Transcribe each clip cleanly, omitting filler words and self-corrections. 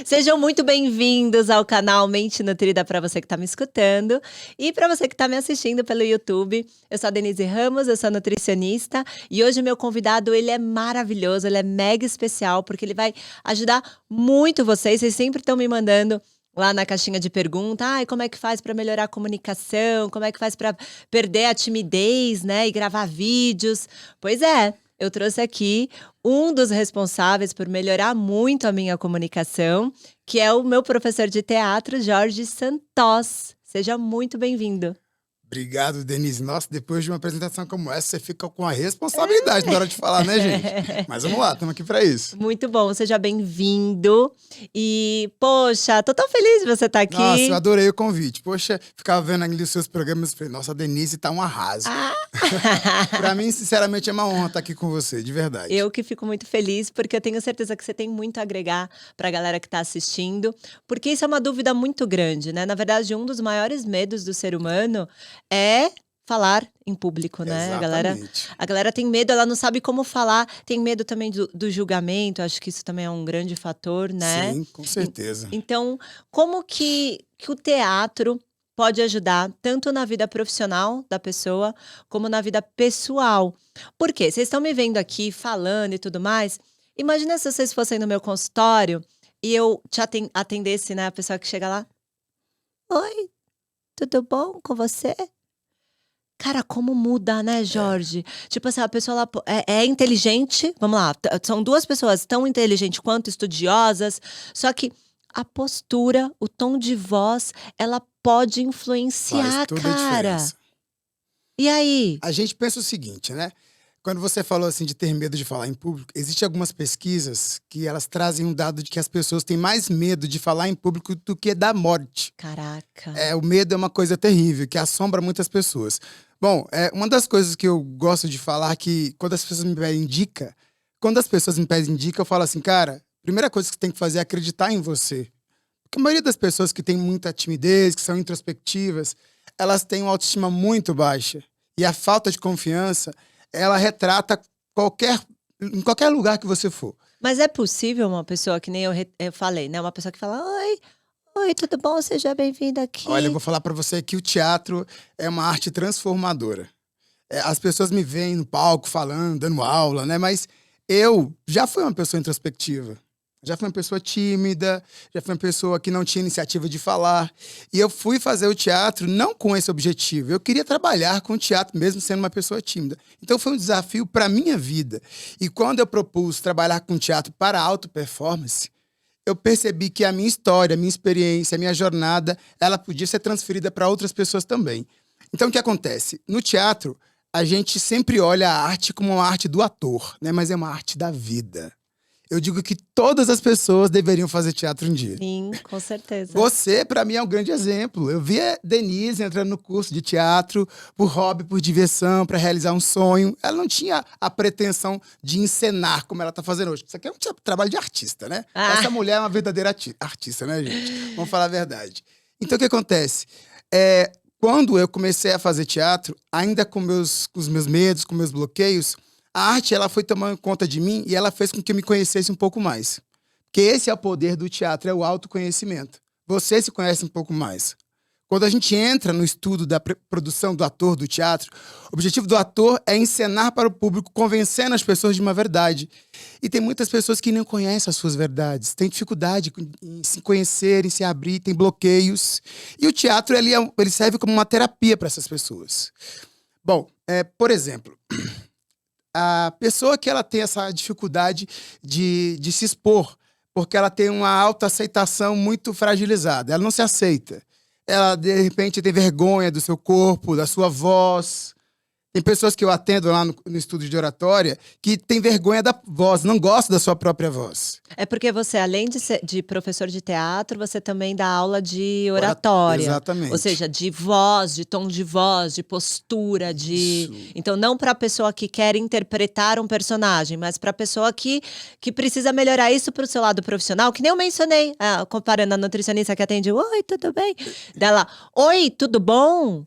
Sejam muito bem-vindos ao canal Mente Nutrida para você que está me escutando e para você que está me assistindo pelo YouTube. Eu sou a Denise Ramos, eu sou nutricionista e hoje meu convidado, ele é maravilhoso, ele é mega especial porque ele vai ajudar muito vocês. Vocês sempre estão me mandando lá na caixinha de pergunta, como é que faz para melhorar a comunicação, como é que faz para perder a timidez, né, e gravar vídeos. Pois é, eu trouxe aqui um dos responsáveis por melhorar muito a minha comunicação, que é o meu professor de teatro, Jorge Santos. Seja muito bem-vindo. Obrigado, Denise. Nossa, depois de uma apresentação como essa, você fica com a responsabilidade na hora de falar, né, gente? Mas vamos lá, estamos aqui para isso. Muito bom, seja bem-vindo. E, poxa, tô tão feliz de você estar aqui. Nossa, eu adorei o convite. Poxa, ficava vendo ali os seus programas e falei, nossa, a Denise tá um arraso. Para mim, sinceramente, é uma honra estar aqui com você, de verdade. Eu que fico muito feliz, porque eu tenho certeza que você tem muito a agregar para a galera que está assistindo, porque isso é uma dúvida muito grande, né? Na verdade, um dos maiores medos do ser humano é falar em público, né? Exatamente. A galera tem medo, ela não sabe como falar, tem medo também do julgamento, acho que isso também é um grande fator, né? Sim, com certeza. Então, como que o teatro pode ajudar tanto na vida profissional da pessoa, como na vida pessoal? Por quê? Vocês estão me vendo aqui falando e tudo mais. Imagina se vocês fossem no meu consultório e eu te atendesse, né? A pessoa que chega lá. Oi, tudo bom com você? Cara, como muda, né, Jorge? Tipo assim, a pessoa lá é inteligente, vamos lá, são duas pessoas tão inteligentes quanto estudiosas, só que a postura, o tom de voz, ela pode influenciar, Faz toda a cara. diferença. E aí? A gente pensa o seguinte, né? Quando você falou assim de ter medo de falar em público, existem algumas pesquisas que elas trazem um dado de que as pessoas têm mais medo de falar em público do que da morte. Caraca. O medo é uma coisa terrível, que assombra muitas pessoas. Bom, uma das coisas que eu gosto de falar que quando as pessoas me pedem dica, eu falo assim, cara, a primeira coisa que você tem que fazer é acreditar em você. Porque a maioria das pessoas que tem muita timidez, que são introspectivas, elas têm uma autoestima muito baixa. E a falta de confiança, ela retrata em qualquer lugar que você for. Mas é possível uma pessoa, que nem eu falei, né? Uma pessoa que fala, oi, tudo bom? Seja bem-vindo aqui. Olha, eu vou falar pra você que o teatro é uma arte transformadora. As pessoas me veem no palco falando, dando aula, né? Mas eu já fui uma pessoa introspectiva. Já fui uma pessoa tímida, já fui uma pessoa que não tinha iniciativa de falar. E eu fui fazer o teatro não com esse objetivo. Eu queria trabalhar com o teatro, mesmo sendo uma pessoa tímida. Então foi um desafio para a minha vida. E quando eu propus trabalhar com teatro para alta performance, eu percebi que a minha história, a minha experiência, a minha jornada, ela podia ser transferida para outras pessoas também. Então o que acontece? No teatro, a gente sempre olha a arte como uma arte do ator, né? Mas é uma arte da vida. Eu digo que todas as pessoas deveriam fazer teatro um dia. Sim, com certeza. Você, para mim, é um grande exemplo. Eu vi a Denise entrando no curso de teatro por hobby, por diversão, para realizar um sonho. Ela não tinha a pretensão de encenar como ela está fazendo hoje. Isso aqui é um trabalho de artista, né? Essa mulher é uma verdadeira artista, né, gente? Vamos falar a verdade. Então, o que acontece? Quando eu comecei a fazer teatro, ainda com os meus medos, com meus bloqueios, a arte ela foi tomando conta de mim e ela fez com que eu me conhecesse um pouco mais. Porque esse é o poder do teatro, é o autoconhecimento. Você se conhece um pouco mais. Quando a gente entra no estudo da produção do ator do teatro, o objetivo do ator é encenar para o público, convencendo as pessoas de uma verdade. E tem muitas pessoas que não conhecem as suas verdades, têm dificuldade em se conhecer, em se abrir, tem bloqueios. E o teatro ele serve como uma terapia para essas pessoas. Bom, por exemplo, a pessoa que ela tem essa dificuldade de se expor, porque ela tem uma autoaceitação muito fragilizada. Ela não se aceita. Ela, de repente, tem vergonha do seu corpo, da sua voz. Tem pessoas que eu atendo lá no estúdio de oratória que tem vergonha da voz, não gosta da sua própria voz. É porque você, além de professor de teatro, você também dá aula de oratória. Exatamente. Ou seja, de voz, de tom de voz, de postura, de... Isso. Então, não para a pessoa que quer interpretar um personagem, mas para a pessoa que precisa melhorar isso para o seu lado profissional, que nem eu mencionei, comparando a nutricionista que atende, oi, tudo bem? Dela, oi, tudo bom?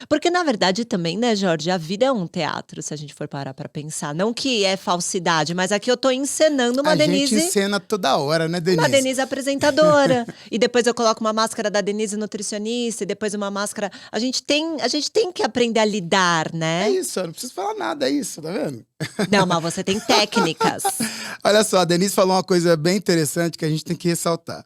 Porque na verdade também, né, Jorge, a vida é um teatro, se a gente for parar pra pensar. Não que é falsidade, mas aqui eu tô encenando A gente encena toda hora, né, uma Denise? Denise apresentadora. E depois eu coloco uma máscara da Denise nutricionista, e depois uma máscara. A gente tem que aprender a lidar, É né? isso, eu não preciso falar nada, é isso, tá vendo? Não, mas você tem técnicas. Olha só, a Denise falou uma coisa bem interessante que a gente tem que ressaltar.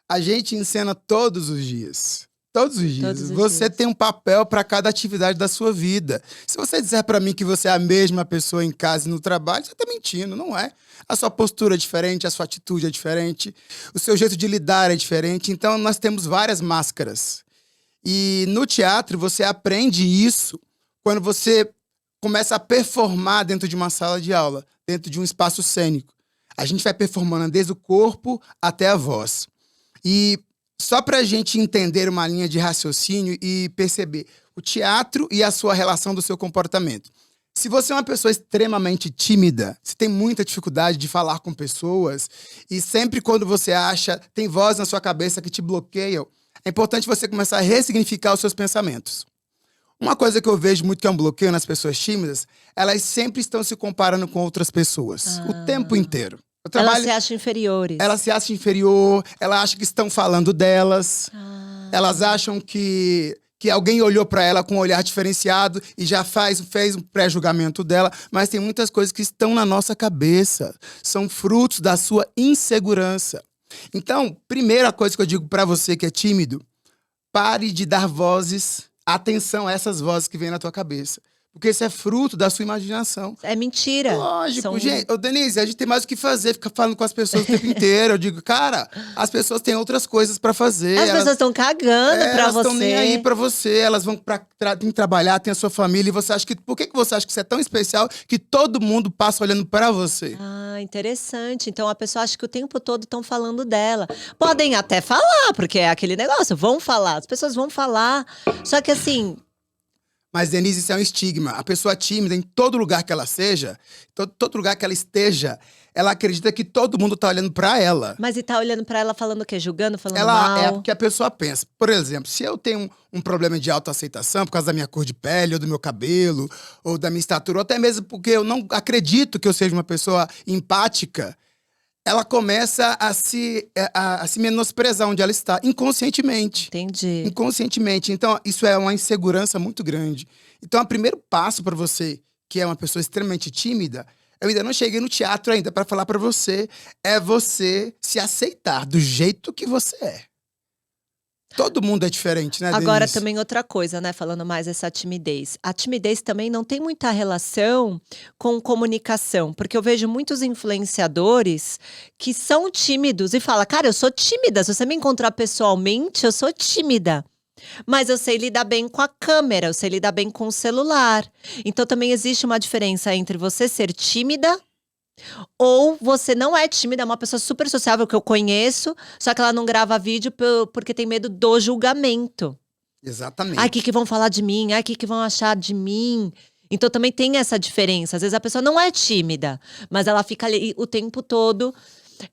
A gente encena todos os dias. Todos os dias. Todos os Você dias. tem um papel para cada atividade da sua vida. Se você disser para mim que você é a mesma pessoa em casa e no trabalho, você está mentindo, não é? A sua postura é diferente, a sua atitude é diferente, o seu jeito de lidar é diferente. Então, nós temos várias máscaras. E no teatro, você aprende isso quando você começa a performar dentro de uma sala de aula, dentro de um espaço cênico. A gente vai performando desde o corpo até a voz. E só para a gente entender uma linha de raciocínio e perceber o teatro e a sua relação do seu comportamento. Se você é uma pessoa extremamente tímida, você tem muita dificuldade de falar com pessoas, e sempre quando você acha, tem voz na sua cabeça que te bloqueiam, é importante você começar a ressignificar os seus pensamentos. Uma coisa que eu vejo muito que é um bloqueio nas pessoas tímidas, elas sempre estão se comparando com outras pessoas, o tempo Ah. inteiro. Eu Elas trabalho, se acham inferiores. ela se acha inferior, ela acha que estão falando delas, Ah. elas acham que alguém olhou para ela com um olhar diferenciado e já fez um pré-julgamento dela, mas tem muitas coisas que estão na nossa cabeça, são frutos da sua insegurança. Então, primeira coisa que eu digo para você que é tímido, pare de dar atenção a essas vozes que vêm na tua cabeça. Porque isso é fruto da sua imaginação. É mentira. Lógico, São- gente. Ô, Denise, a gente tem mais o que fazer, ficar falando com as pessoas o tempo inteiro. Eu digo, cara, as pessoas têm outras coisas pra fazer. As pessoas estão cagando pra elas você. estão nem aí pra você. Elas vão tem que trabalhar, tem a sua família. E você acha que. Por que você acha que você é tão especial que todo mundo passa olhando pra você? Ah, interessante. Então a pessoa acha que o tempo todo estão falando dela. Podem até falar, porque é aquele negócio, vão falar, as pessoas vão falar. Só que assim, Mas, Denise, isso é um estigma. A pessoa tímida, em todo lugar que ela seja, todo lugar que ela esteja, ela acredita que todo mundo tá olhando pra ela. mas e tá olhando pra ela falando o quê? Julgando, falando Ela é mal? o que a pessoa pensa. Por exemplo, se eu tenho um problema de autoaceitação por causa da minha cor de pele, ou do meu cabelo, ou da minha estatura, ou até mesmo porque eu não acredito que eu seja uma pessoa empática, ela começa a se menosprezar onde ela está, inconscientemente. Entendi. Inconscientemente. Então, isso é uma insegurança muito grande. Então, o primeiro passo para você, que é uma pessoa extremamente tímida, eu ainda não cheguei no teatro ainda para falar para você, é você se aceitar do jeito que você é. Todo mundo é diferente, né, Agora Denise? também outra coisa, né, falando mais dessa timidez. A timidez também não tem muita relação com comunicação, porque eu vejo muitos influenciadores que são tímidos e fala: "Cara, eu sou tímida, se você me encontrar pessoalmente, eu sou tímida". Mas eu sei lidar bem com a câmera, eu sei lidar bem com o celular. Então também existe uma diferença entre você ser tímida ou você não é tímida, é uma pessoa super sociável que eu conheço, só que ela não grava vídeo porque tem medo do julgamento. Exatamente. Ai, o que que vão falar de mim? Ai, o que que vão achar de mim? Então também tem essa diferença. Às vezes a pessoa não é tímida, mas ela fica ali o tempo todo.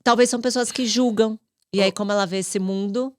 Talvez são pessoas que julgam. E aí, como ela vê esse mundo,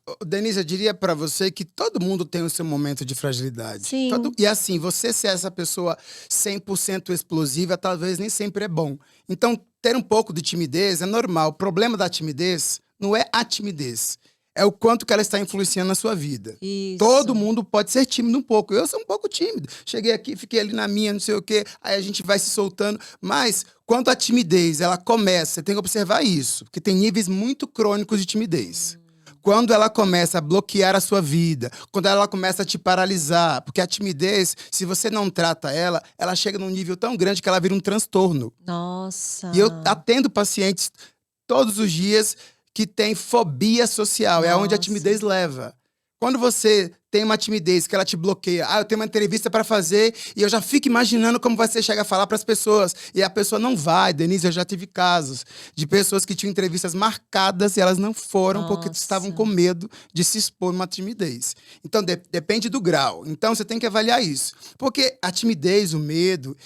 Ô, Denise, eu diria pra você que todo mundo tem o seu momento de fragilidade. Sim. E assim, você ser essa pessoa 100% explosiva, talvez nem sempre é bom. Então, ter um pouco de timidez é normal. O problema da timidez não é a timidez, é o quanto que ela está influenciando na sua vida. isso. Todo mundo pode ser tímido um pouco. Eu sou um pouco tímido. Cheguei aqui, fiquei ali na minha, não sei o quê. Aí a gente vai se soltando. Mas, quando a timidez, ela começa, você tem que observar isso. Porque tem níveis muito crônicos de timidez. Quando ela começa a bloquear a sua vida, quando ela começa a te paralisar. Porque a timidez, se você não trata ela, ela chega num nível tão grande que ela vira um transtorno. Nossa. E eu atendo pacientes todos os dias que têm fobia social. É onde a Nossa. timidez leva. Quando você tem uma timidez que ela te bloqueia, eu tenho uma entrevista para fazer e eu já fico imaginando como você chega a falar para as pessoas. E a pessoa não vai. Denise, eu já tive casos de pessoas que tinham entrevistas marcadas e elas não foram porque Nossa. estavam com medo de se expor numa timidez. Então, depende do grau. Então, você tem que avaliar isso. Porque a timidez, o medo,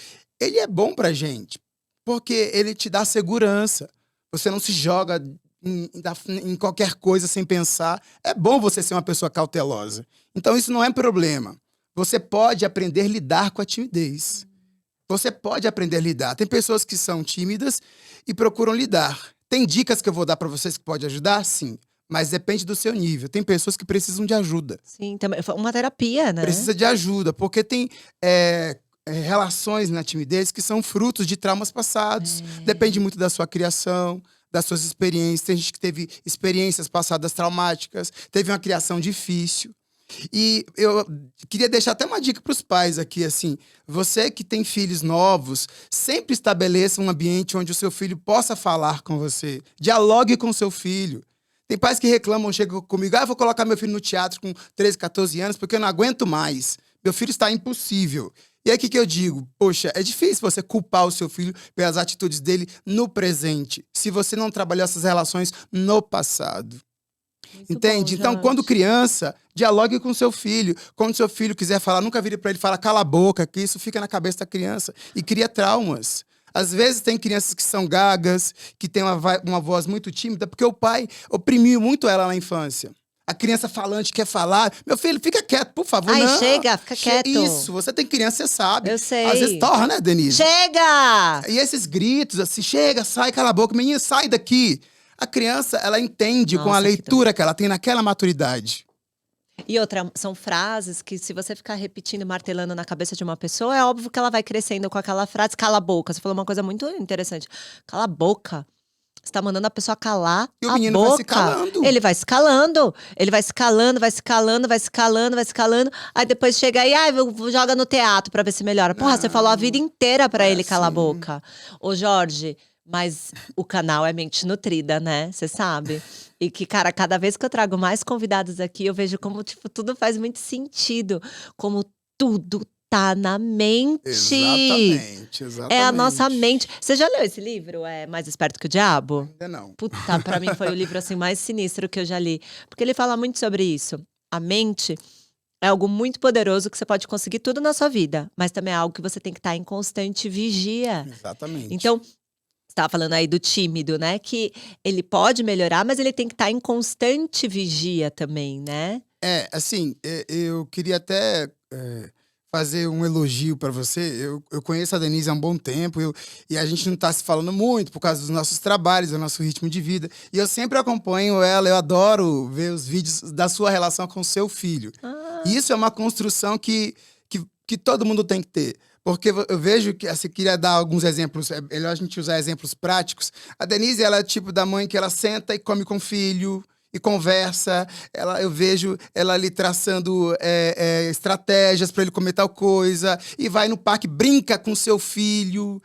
ele é bom pra gente. Porque ele te dá segurança. Você não se joga em qualquer coisa sem pensar. É bom você ser uma pessoa cautelosa. Então, isso não é problema. você pode aprender a lidar com a timidez. Você pode aprender a lidar. Tem pessoas que são tímidas e procuram lidar. Tem dicas que eu vou dar para vocês que pode ajudar? Sim. Mas depende do seu nível. Tem pessoas que precisam de ajuda. Sim, também foi uma terapia, né? Precisa de ajuda, porque tem relações na timidez que são frutos de traumas passados. Depende muito da sua criação, das suas experiências. Tem gente que teve experiências passadas traumáticas, teve uma criação difícil. E eu queria deixar até uma dica para os pais aqui, assim. Você que tem filhos novos, sempre estabeleça um ambiente onde o seu filho possa falar com você. Dialogue com o seu filho. Tem pais que reclamam, chegam comigo, vou colocar meu filho no teatro com 13, 14 anos porque eu não aguento mais. Meu filho está impossível. E aí, o que eu digo? Poxa, é difícil você culpar o seu filho pelas atitudes dele no presente, se você não trabalhou essas relações no passado. Muito Entende? bom, Então, Jorge. quando criança, dialogue com seu filho. Quando seu filho quiser falar, nunca vire para ele e fala, cala a boca, que isso fica na cabeça da criança e cria traumas. Às vezes tem crianças que são gagas, que têm uma voz muito tímida, porque o pai oprimiu muito ela na infância. A criança falante quer falar. Meu filho, fica quieto, por favor. Ai, não. chega, fica quieto. Isso, você tem criança, você sabe. Eu sei. Às vezes torra, né, Denise? Chega! E esses gritos, assim, chega, sai, cala a boca, menino, sai daqui. A criança, ela entende com a Nossa, que leitura que ela tem naquela maturidade. E outra, são frases que se você ficar repetindo, martelando na cabeça de uma pessoa, é óbvio que ela vai crescendo com aquela frase, cala a boca. Você falou uma coisa muito interessante. Cala a boca. Você tá mandando a pessoa calar E o a menino boca. vai se calando. Ele vai se calando. Ele vai se calando, vai se calando, vai se calando, vai se calando. Aí depois chega aí, joga no teatro pra ver se melhora. Porra, você falou a vida inteira pra ele calar a assim. boca. Ô, Jorge, mas o canal é Mente Nutrida, né? Você sabe. E que, cara, cada vez que eu trago mais convidados aqui, eu vejo como, tipo, tudo faz muito sentido. Como tudo tá na mente. Exatamente, exatamente. É a nossa mente. Você já leu esse livro, Mais Esperto que o Diabo? Ainda não. Puta, pra mim foi o livro assim mais sinistro que eu já li. Porque ele fala muito sobre isso. A mente é algo muito poderoso que você pode conseguir tudo na sua vida. Mas também é algo que você tem que estar em constante vigia. Exatamente. Então, você estava falando aí do tímido, né? Que ele pode melhorar, mas ele tem que estar em constante vigia também, né? Assim, eu queria até fazer um elogio para você. Eu conheço a Denise há um bom tempo e a gente não está se falando muito por causa dos nossos trabalhos, do nosso ritmo de vida. E eu sempre acompanho ela, eu adoro ver os vídeos da sua relação com o seu filho. E isso é uma construção que todo mundo tem que ter. Porque eu vejo que, assim, queria dar alguns exemplos, é melhor a gente usar exemplos práticos. A Denise, ela é tipo da mãe que ela senta e come com o filho, e conversa. Eu vejo ela ali traçando estratégias para ele comer tal coisa, e vai no parque, brinca com seu filho,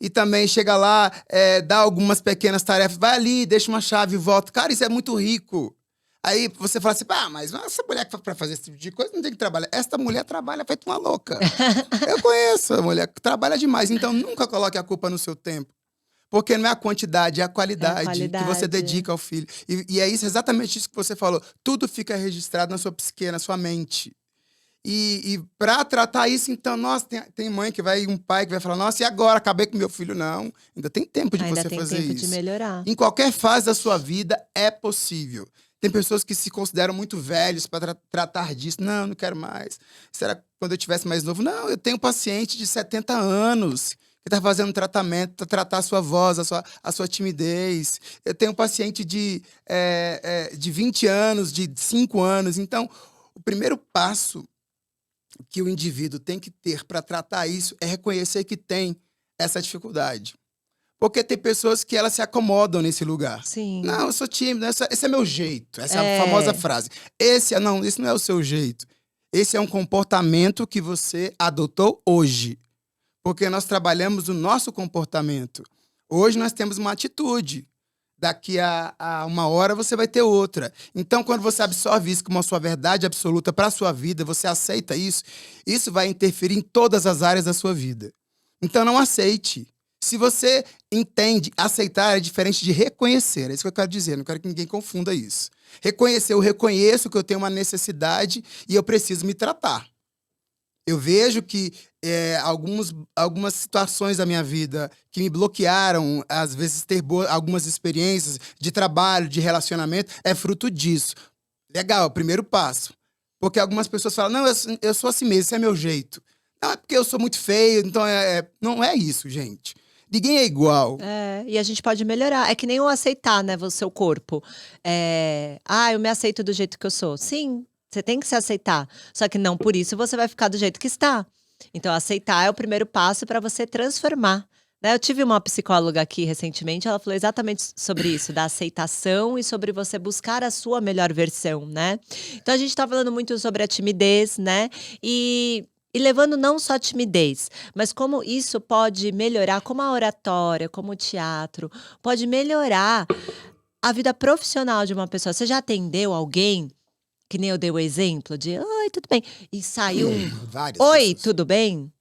e também chega lá, dá algumas pequenas tarefas, vai ali, deixa uma chave e volta. Cara, isso é muito rico. Aí você fala assim, mas essa mulher que para fazer esse tipo de coisa não tem que trabalhar. Esta mulher trabalha feito uma louca. Eu conheço a mulher que trabalha demais. Então nunca coloque a culpa no seu tempo. Porque não é a quantidade, é a qualidade que você dedica ao filho. E é exatamente isso que você falou. Tudo fica registrado na sua psique, na sua mente. E para tratar isso, então, nossa, tem mãe que vai, um pai que vai falar, nossa, e agora? Acabei com meu filho. Não, ainda tem tempo de você fazer isso. Ainda tem tempo de melhorar. Em qualquer fase da sua vida, é possível. Tem pessoas que se consideram muito velhos para tratar disso. Não quero mais. Será quando eu tivesse mais novo? Não, eu tenho um paciente de 70 anos que está fazendo tratamento para tratar a sua voz, a sua timidez. Eu tenho um paciente de 20 anos, de 5 anos. Então, o primeiro passo que o indivíduo tem que ter para tratar isso é reconhecer que tem essa dificuldade. Porque tem pessoas que elas se acomodam nesse lugar. Sim. Não, eu sou tímido, esse é meu jeito. Essa é a famosa frase. Esse não é o seu jeito. Esse é um comportamento que você adotou hoje. Porque nós trabalhamos o nosso comportamento. Hoje nós temos uma atitude. Daqui a uma hora você vai ter outra. Então, quando você absorve isso como a sua verdade absoluta para a sua vida, você aceita isso, isso vai interferir em todas as áreas da sua vida. Então, não aceite. Se você entende, aceitar é diferente de reconhecer. É isso que eu quero dizer, não quero que ninguém confunda isso. Reconhecer, eu reconheço que eu tenho uma necessidade e eu preciso me tratar. Eu vejo que algumas situações da minha vida que me bloquearam, às vezes ter algumas experiências de trabalho, de relacionamento, é fruto disso. Legal, primeiro passo. Porque algumas pessoas falam, não, eu sou assim mesmo, esse é meu jeito. Não, é porque eu sou muito feio, então não é isso, gente. Ninguém é igual. É, e a gente pode melhorar. É que nem o aceitar, né, o seu corpo. Eu me aceito do jeito que eu sou. Sim, você tem que se aceitar. Só que não por isso você vai ficar do jeito que está. Então, aceitar é o primeiro passo para você transformar. Né? Eu tive uma psicóloga aqui recentemente, ela falou exatamente sobre isso, da aceitação e sobre você buscar a sua melhor versão, né? Então, a gente tá falando muito sobre a timidez, né? E levando não só a timidez, mas como isso pode melhorar, como a oratória, como o teatro, pode melhorar a vida profissional de uma pessoa. Você já atendeu alguém, que nem eu dei o exemplo de, oi, tudo bem? E saiu um, Várias oi, pessoas. tudo bem?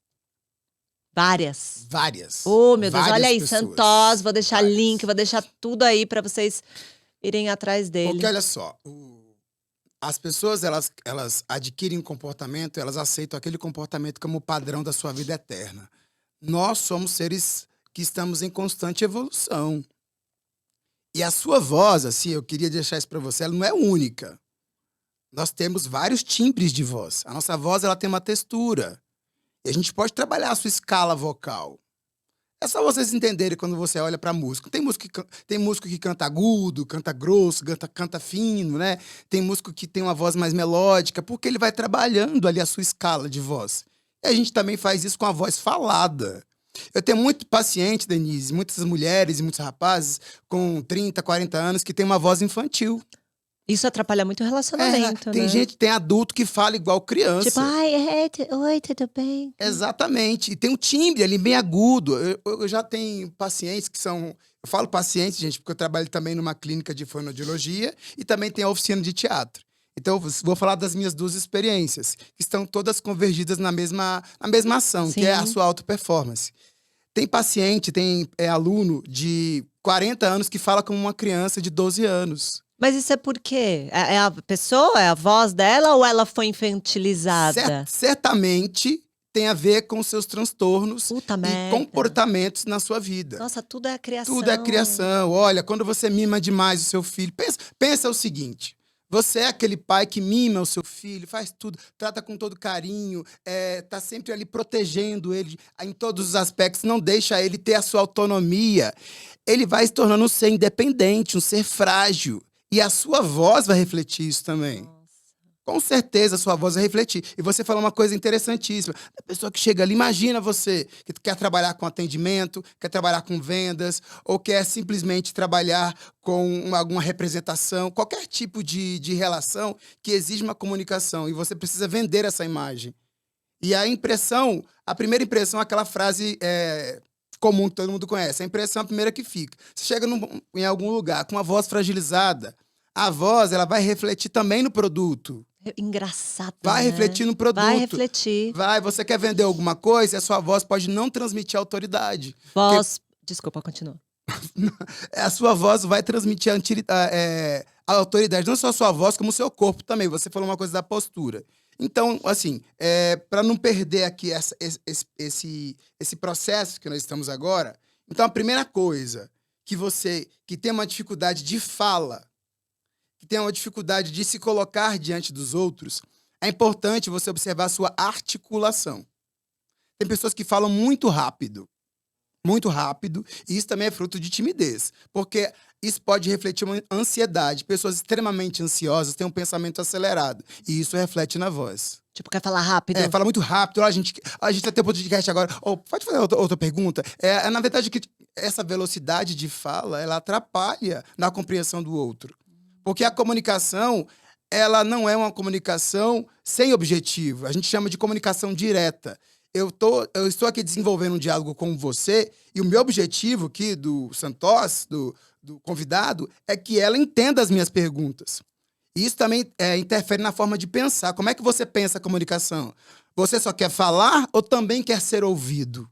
Várias. Várias. Oh, meu Deus, olha Várias aí, pessoas. Santos, vou deixar Várias. link, vou deixar tudo aí pra vocês irem atrás Porque dele. olha só, as pessoas, elas adquirem um comportamento, elas aceitam aquele comportamento como padrão da sua vida eterna. Nós somos seres que estamos em constante evolução. E a sua voz, assim, eu queria deixar isso para você, ela não é única. Nós temos vários timbres de voz. A nossa voz, ela tem uma textura. E a gente pode trabalhar a sua escala vocal. É só vocês entenderem quando você olha pra música. Tem músico que canta agudo, canta grosso, canta fino, né? Tem músico que tem uma voz mais melódica, porque ele vai trabalhando ali a sua escala de voz. E a gente também faz isso com a voz falada. Eu tenho muito paciente, Denise, muitas mulheres e muitos rapazes com 30, 40 anos que têm uma voz infantil. Isso atrapalha muito o relacionamento, Tem né? tem adulto que fala igual criança. Tipo, ai, oi, tudo bem? Exatamente. E tem um timbre ali bem agudo. Eu já tenho pacientes que são. Eu falo pacientes, gente, porque eu trabalho também numa clínica de fonoaudiologia e também tem a oficina de teatro. Então, eu vou falar das minhas duas experiências, que estão todas convergidas na mesma ação, que é a Sim. sua auto-performance. Tem paciente, tem aluno de 40 anos que fala como uma criança de 12 anos. Mas isso é por quê? É a pessoa, é a voz dela ou ela foi infantilizada? Certamente tem a ver com seus transtornos Puta e merda. comportamentos na sua vida. Nossa, tudo é a criação. Tudo é criação. Olha, quando você mima demais o seu filho, pensa o seguinte: você é aquele pai que mima o seu filho, faz tudo, trata com todo carinho, tá sempre ali protegendo ele em todos os aspectos, não deixa ele ter a sua autonomia. Ele vai se tornando um ser independente, um ser frágil. E a sua voz vai refletir isso também. Nossa. Com certeza a sua voz vai refletir. E você falou uma coisa interessantíssima. A pessoa que chega ali, imagina você que quer trabalhar com atendimento, quer trabalhar com vendas, ou quer simplesmente trabalhar com alguma representação, qualquer tipo de relação que exige uma comunicação. E você precisa vender essa imagem. E a primeira impressão é aquela frase comum que todo mundo conhece. A impressão é a primeira que fica. Você chega em algum lugar com uma voz fragilizada, a voz ela vai refletir também no produto. Engraçado, Vai né? refletir no produto. Vai refletir. Você quer vender alguma coisa e a sua voz pode não transmitir autoridade. Voz... Desculpa, continua. A sua voz vai transmitir a autoridade, não só a sua voz, como o seu corpo também. Você falou uma coisa da postura. Então, assim, para não perder aqui esse processo que nós estamos agora, então a primeira coisa que você que tem uma dificuldade de fala, que tem uma dificuldade de se colocar diante dos outros, é importante você observar a sua articulação. Tem pessoas que falam muito rápido, e isso também é fruto de timidez, porque isso pode refletir uma ansiedade. Pessoas extremamente ansiosas têm um pensamento acelerado, e isso reflete na voz. Tipo, quer falar rápido? Fala muito rápido. A gente vai ter um podcast agora. Pode fazer outra pergunta? Na verdade, que essa velocidade de fala, ela atrapalha na compreensão do outro. Porque a comunicação, ela não é uma comunicação sem objetivo. A gente chama de comunicação direta. Eu estou aqui desenvolvendo um diálogo com você e o meu objetivo aqui do Santos, do convidado, é que ela entenda as minhas perguntas. E isso também interfere na forma de pensar. Como é que você pensa a comunicação? Você só quer falar ou também quer ser ouvido?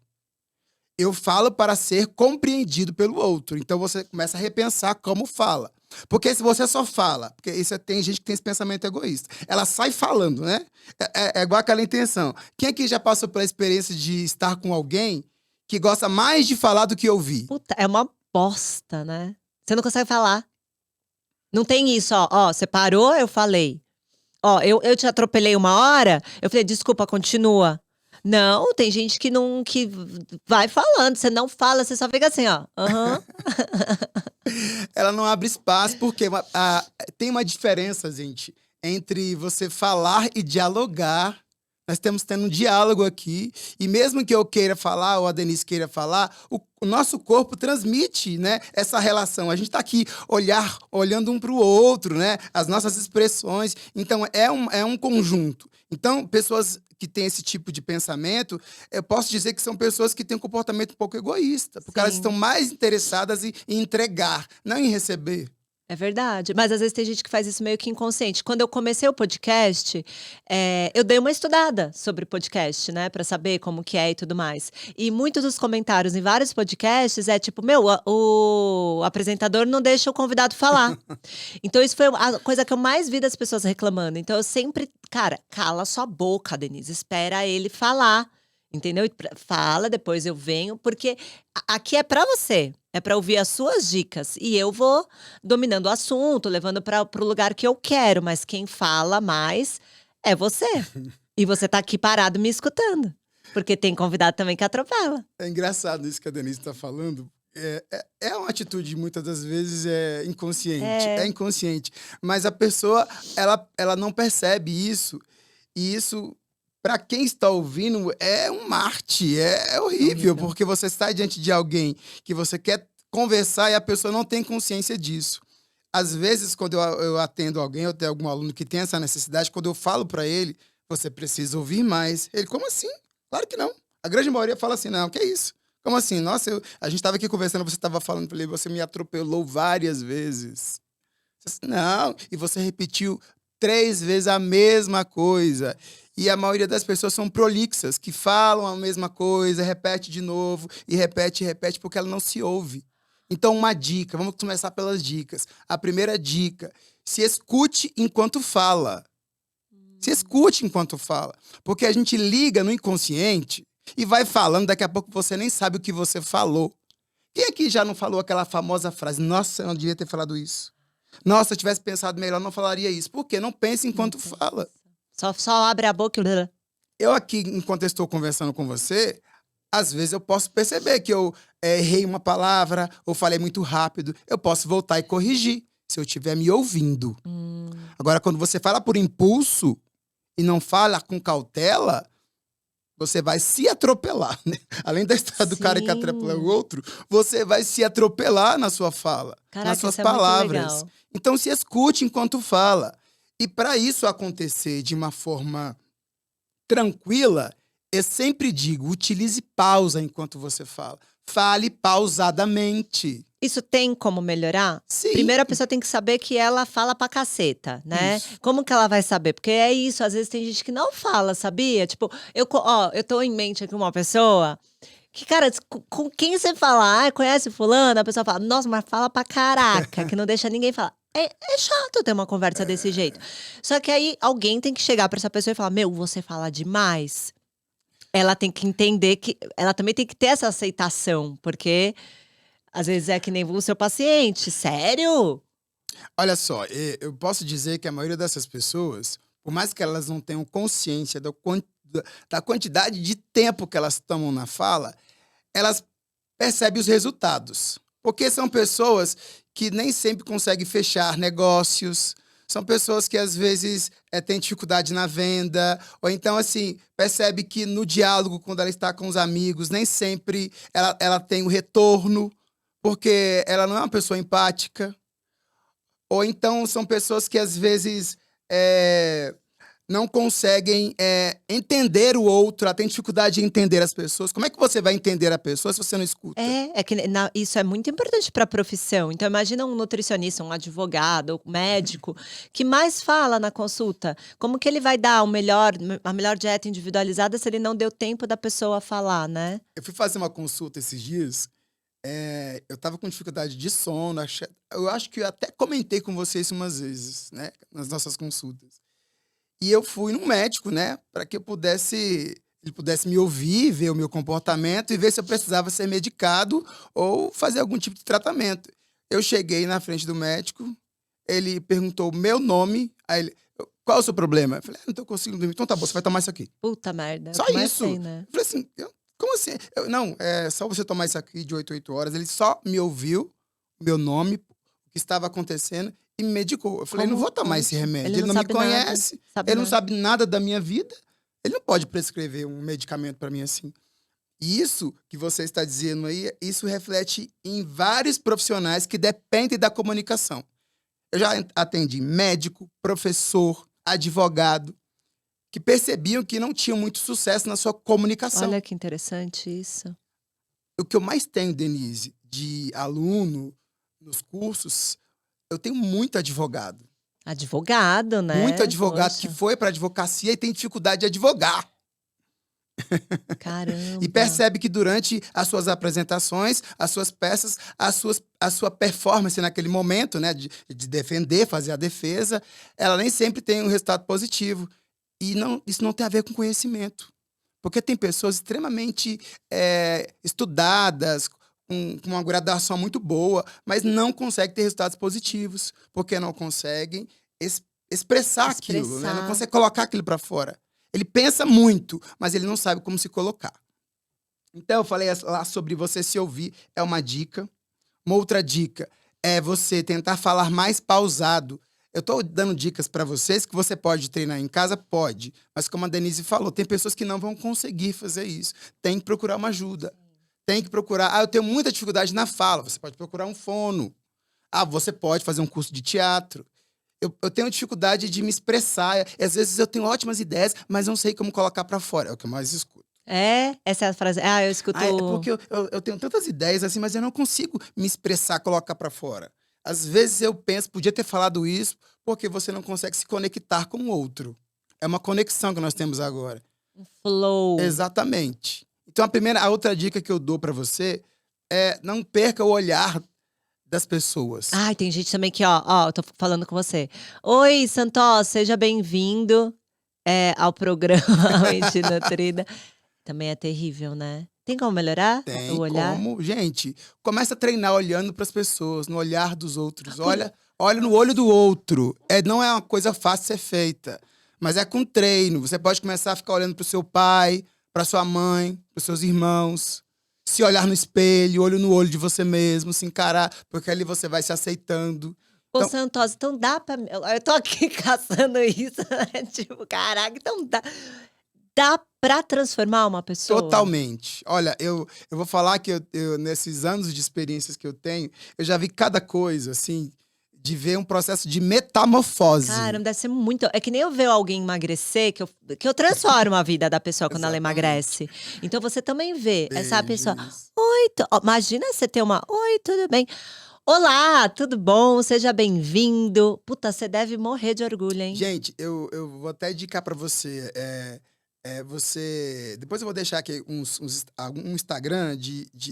Eu falo para ser compreendido pelo outro. Então você começa a repensar como fala. Porque se você só fala, porque tem gente que tem esse pensamento egoísta, ela sai falando, né? É igual aquela intenção. Quem aqui já passou pela experiência de estar com alguém que gosta mais de falar do que ouvir? Puta, é uma bosta, né? Você não consegue falar. Não tem isso, ó, você parou, eu falei. Ó, eu te atropelei uma hora, eu falei, desculpa, continua. Não, tem gente que não que vai falando, você não fala, você só fica assim, ó. Aham. Ela não abre espaço, porque tem uma diferença, gente, entre você falar e dialogar. Nós estamos tendo um diálogo aqui, e mesmo que eu queira falar, ou a Denise queira falar, o nosso corpo transmite, né, essa relação. A gente está aqui olhando um para o outro, né, as nossas expressões. Então, é um conjunto. Então, pessoas que têm esse tipo de pensamento, eu posso dizer que são pessoas que têm um comportamento um pouco egoísta, porque elas estão Sim. mais interessadas em entregar, não em receber. É verdade, mas às vezes tem gente que faz isso meio que inconsciente. Quando eu comecei o podcast, eu dei uma estudada sobre podcast, né, pra saber como que é e tudo mais. E muitos dos comentários em vários podcasts é tipo: "Meu, o apresentador não deixa o convidado falar". Então isso foi a coisa que eu mais vi das pessoas reclamando. Então eu sempre: "Cara, cala sua boca, Denise, espera ele falar", entendeu? Fala, depois eu venho, porque aqui é pra você, é pra ouvir as suas dicas e eu vou dominando o assunto, levando para o lugar que eu quero, mas quem fala mais é você. E você tá aqui parado me escutando, porque tem convidado também que atropela. É engraçado isso que a Denise está falando. É uma atitude, muitas das vezes, inconsciente. É É, inconsciente. Mas a pessoa, ela não percebe isso. E isso, para quem está ouvindo, é um Marte. É horrível, horrível. porque você está diante de alguém que você quer conversar e a pessoa não tem consciência disso. Às vezes, quando eu atendo alguém, eu tenho algum aluno que tem essa necessidade, quando eu falo para ele, você precisa ouvir mais. Ele, como assim? Claro que não. A grande maioria fala assim, não, que é isso? Como assim? Nossa, a gente estava aqui conversando, você estava falando, falei, você me atropelou várias vezes. Não, e você repetiu 3 vezes a mesma coisa. E a maioria das pessoas são prolixas, que falam a mesma coisa, repete de novo, e repete, porque ela não se ouve. Então, uma dica, vamos começar pelas dicas. A primeira dica, se escute enquanto fala. Se escute enquanto fala. Porque a gente liga no inconsciente e vai falando, daqui a pouco você nem sabe o que você falou. Quem aqui já não falou aquela famosa frase, nossa, eu não devia ter falado isso? Nossa, se eu tivesse pensado melhor, não falaria isso. Por quê? Não pense Não enquanto pensa. fala. Só abre a boca e Eu aqui, enquanto eu estou conversando com você, às vezes eu posso perceber que eu errei uma palavra ou falei muito rápido. Eu posso voltar e corrigir, se eu estiver me ouvindo. Agora, quando você fala por impulso e não fala com cautela, você vai se atropelar, né? Além da história do cara que atropela o Sim. outro, você vai se atropelar na sua fala, nas Caraca, suas isso é muito palavras. legal. Então, se escute enquanto fala. E para isso acontecer de uma forma tranquila, eu sempre digo, utilize pausa enquanto você fala. Fale pausadamente. Isso tem como melhorar? Sim, Primeiro a pessoa tem que saber que ela fala pra caceta, né. isso. Como que ela vai saber? Porque é isso, às vezes tem gente que não fala, sabia? Tipo, eu tô em mente aqui uma pessoa que, cara, com quem você fala: "Ai, conhece fulano?", a pessoa fala: "Nossa, mas fala pra caraca", que não deixa ninguém falar. É chato ter uma conversa desse jeito. Só que aí alguém tem que chegar pra essa pessoa e falar: "Meu, você fala demais". Ela tem que entender que ela também tem que ter essa aceitação, porque às vezes é que nem o seu paciente, sério? Olha só, eu posso dizer que a maioria dessas pessoas, por mais que elas não tenham consciência da quantidade de tempo que elas tomam na fala, elas percebem os resultados. Porque são pessoas que nem sempre conseguem fechar negócios, são pessoas que às vezes têm dificuldade na venda, ou então, assim, percebe que no diálogo, quando ela está com os amigos, nem sempre ela tem o retorno, porque ela não é uma pessoa empática. Ou então são pessoas que às vezes não conseguem entender o outro, ela tem dificuldade de entender as pessoas. Como é que você vai entender a pessoa se você não escuta? É que isso é muito importante para a profissão. Então imagina um nutricionista, um advogado, um médico, que mais fala na consulta. Como que ele vai dar a melhor dieta individualizada se ele não deu tempo da pessoa falar, né? Eu fui fazer uma consulta esses dias, eu estava com dificuldade de sono, eu acho que eu até comentei com você isso umas vezes, né, nas nossas consultas. E eu fui num médico, né, para que ele pudesse me ouvir, ver o meu comportamento e ver se eu precisava ser medicado ou fazer algum tipo de tratamento. Eu cheguei na frente do médico, ele perguntou o meu nome, aí ele, Qual é o seu problema? Eu falei, não tô conseguindo dormir. Então tá bom, você vai tomar isso aqui. Puta merda. Só isso. Comecei, né? Eu falei assim, como assim? Não, é só você tomar isso aqui de 8 a 8 horas. Ele só me ouviu, meu nome, o que estava acontecendo, e me medicou. Eu falei, não vou tomar esse remédio. Ele não me conhece, ele não sabe nada da minha vida. Ele não pode prescrever um medicamento para mim assim. E isso que você está dizendo aí, isso reflete em vários profissionais que dependem da comunicação. Eu já atendi médico, professor, advogado, que percebiam que não tinham muito sucesso na sua comunicação. Olha que interessante isso. O que eu mais tenho, Denise, de aluno nos cursos, eu tenho muito advogado. Advogado, né? Muito advogado Poxa. que foi para advocacia e tem dificuldade de advogar. Caramba. E percebe que durante as suas apresentações, as suas peças, a sua performance naquele momento, né, de defender, fazer a defesa, ela nem sempre tem um resultado positivo. E isso não tem a ver com conhecimento. Porque tem pessoas extremamente estudadas, com uma graduação muito boa, mas não conseguem ter resultados positivos, porque não conseguem expressar aquilo, né? Não conseguem colocar aquilo para fora. Ele pensa muito, mas ele não sabe como se colocar. Então, eu falei lá sobre você se ouvir, é uma dica. Uma outra dica é você tentar falar mais pausado. Eu estou dando dicas para vocês que você pode treinar em casa? Pode. Mas como a Denise falou, tem pessoas que não vão conseguir fazer isso. Tem que procurar uma ajuda. Tem que procurar... eu tenho muita dificuldade na fala. Você pode procurar um fono. Você pode fazer um curso de teatro. Eu tenho dificuldade de me expressar. Às vezes eu tenho ótimas ideias, mas não sei como colocar para fora. É o que eu mais escuto. Essa é a frase. Eu escuto... É porque eu tenho tantas ideias assim, mas eu não consigo me expressar, colocar para fora. Às vezes eu penso, podia ter falado isso, porque você não consegue se conectar com o outro. É uma conexão que nós temos agora. Um flow. Exatamente. Então, a outra dica que eu dou para você é não perca o olhar das pessoas. Tem gente também que, eu tô falando com você. Oi, Santó, seja bem-vindo ao programa Mente Nutrida. Também é terrível, né? Tem como melhorar o olhar? Tem como. Gente, começa a treinar olhando para as pessoas, no olhar dos outros. Olha no olho do outro. Não é uma coisa fácil de ser feita, mas é com treino. Você pode começar a ficar olhando para o seu pai, para sua mãe, para os seus irmãos. Se olhar no espelho, olho no olho de você mesmo, se encarar, porque ali você vai se aceitando. Ô, Santos, então dá pra... Eu tô aqui caçando isso, né? Tipo, caraca, então dá pra transformar uma pessoa? Totalmente. Olha, eu vou falar que eu, nesses anos de experiências que eu tenho, eu já vi cada coisa, assim, de ver um processo de metamorfose. Caramba, deve ser muito... É que nem eu ver alguém emagrecer, que eu transformo a vida da pessoa quando ela emagrece. Então você também vê essa pessoa... Oi, imagina você ter uma... Oi, tudo bem? Olá, tudo bom? Seja bem-vindo. Puta, você deve morrer de orgulho, hein? Gente, eu vou até indicar pra você... Depois eu vou deixar aqui um Instagram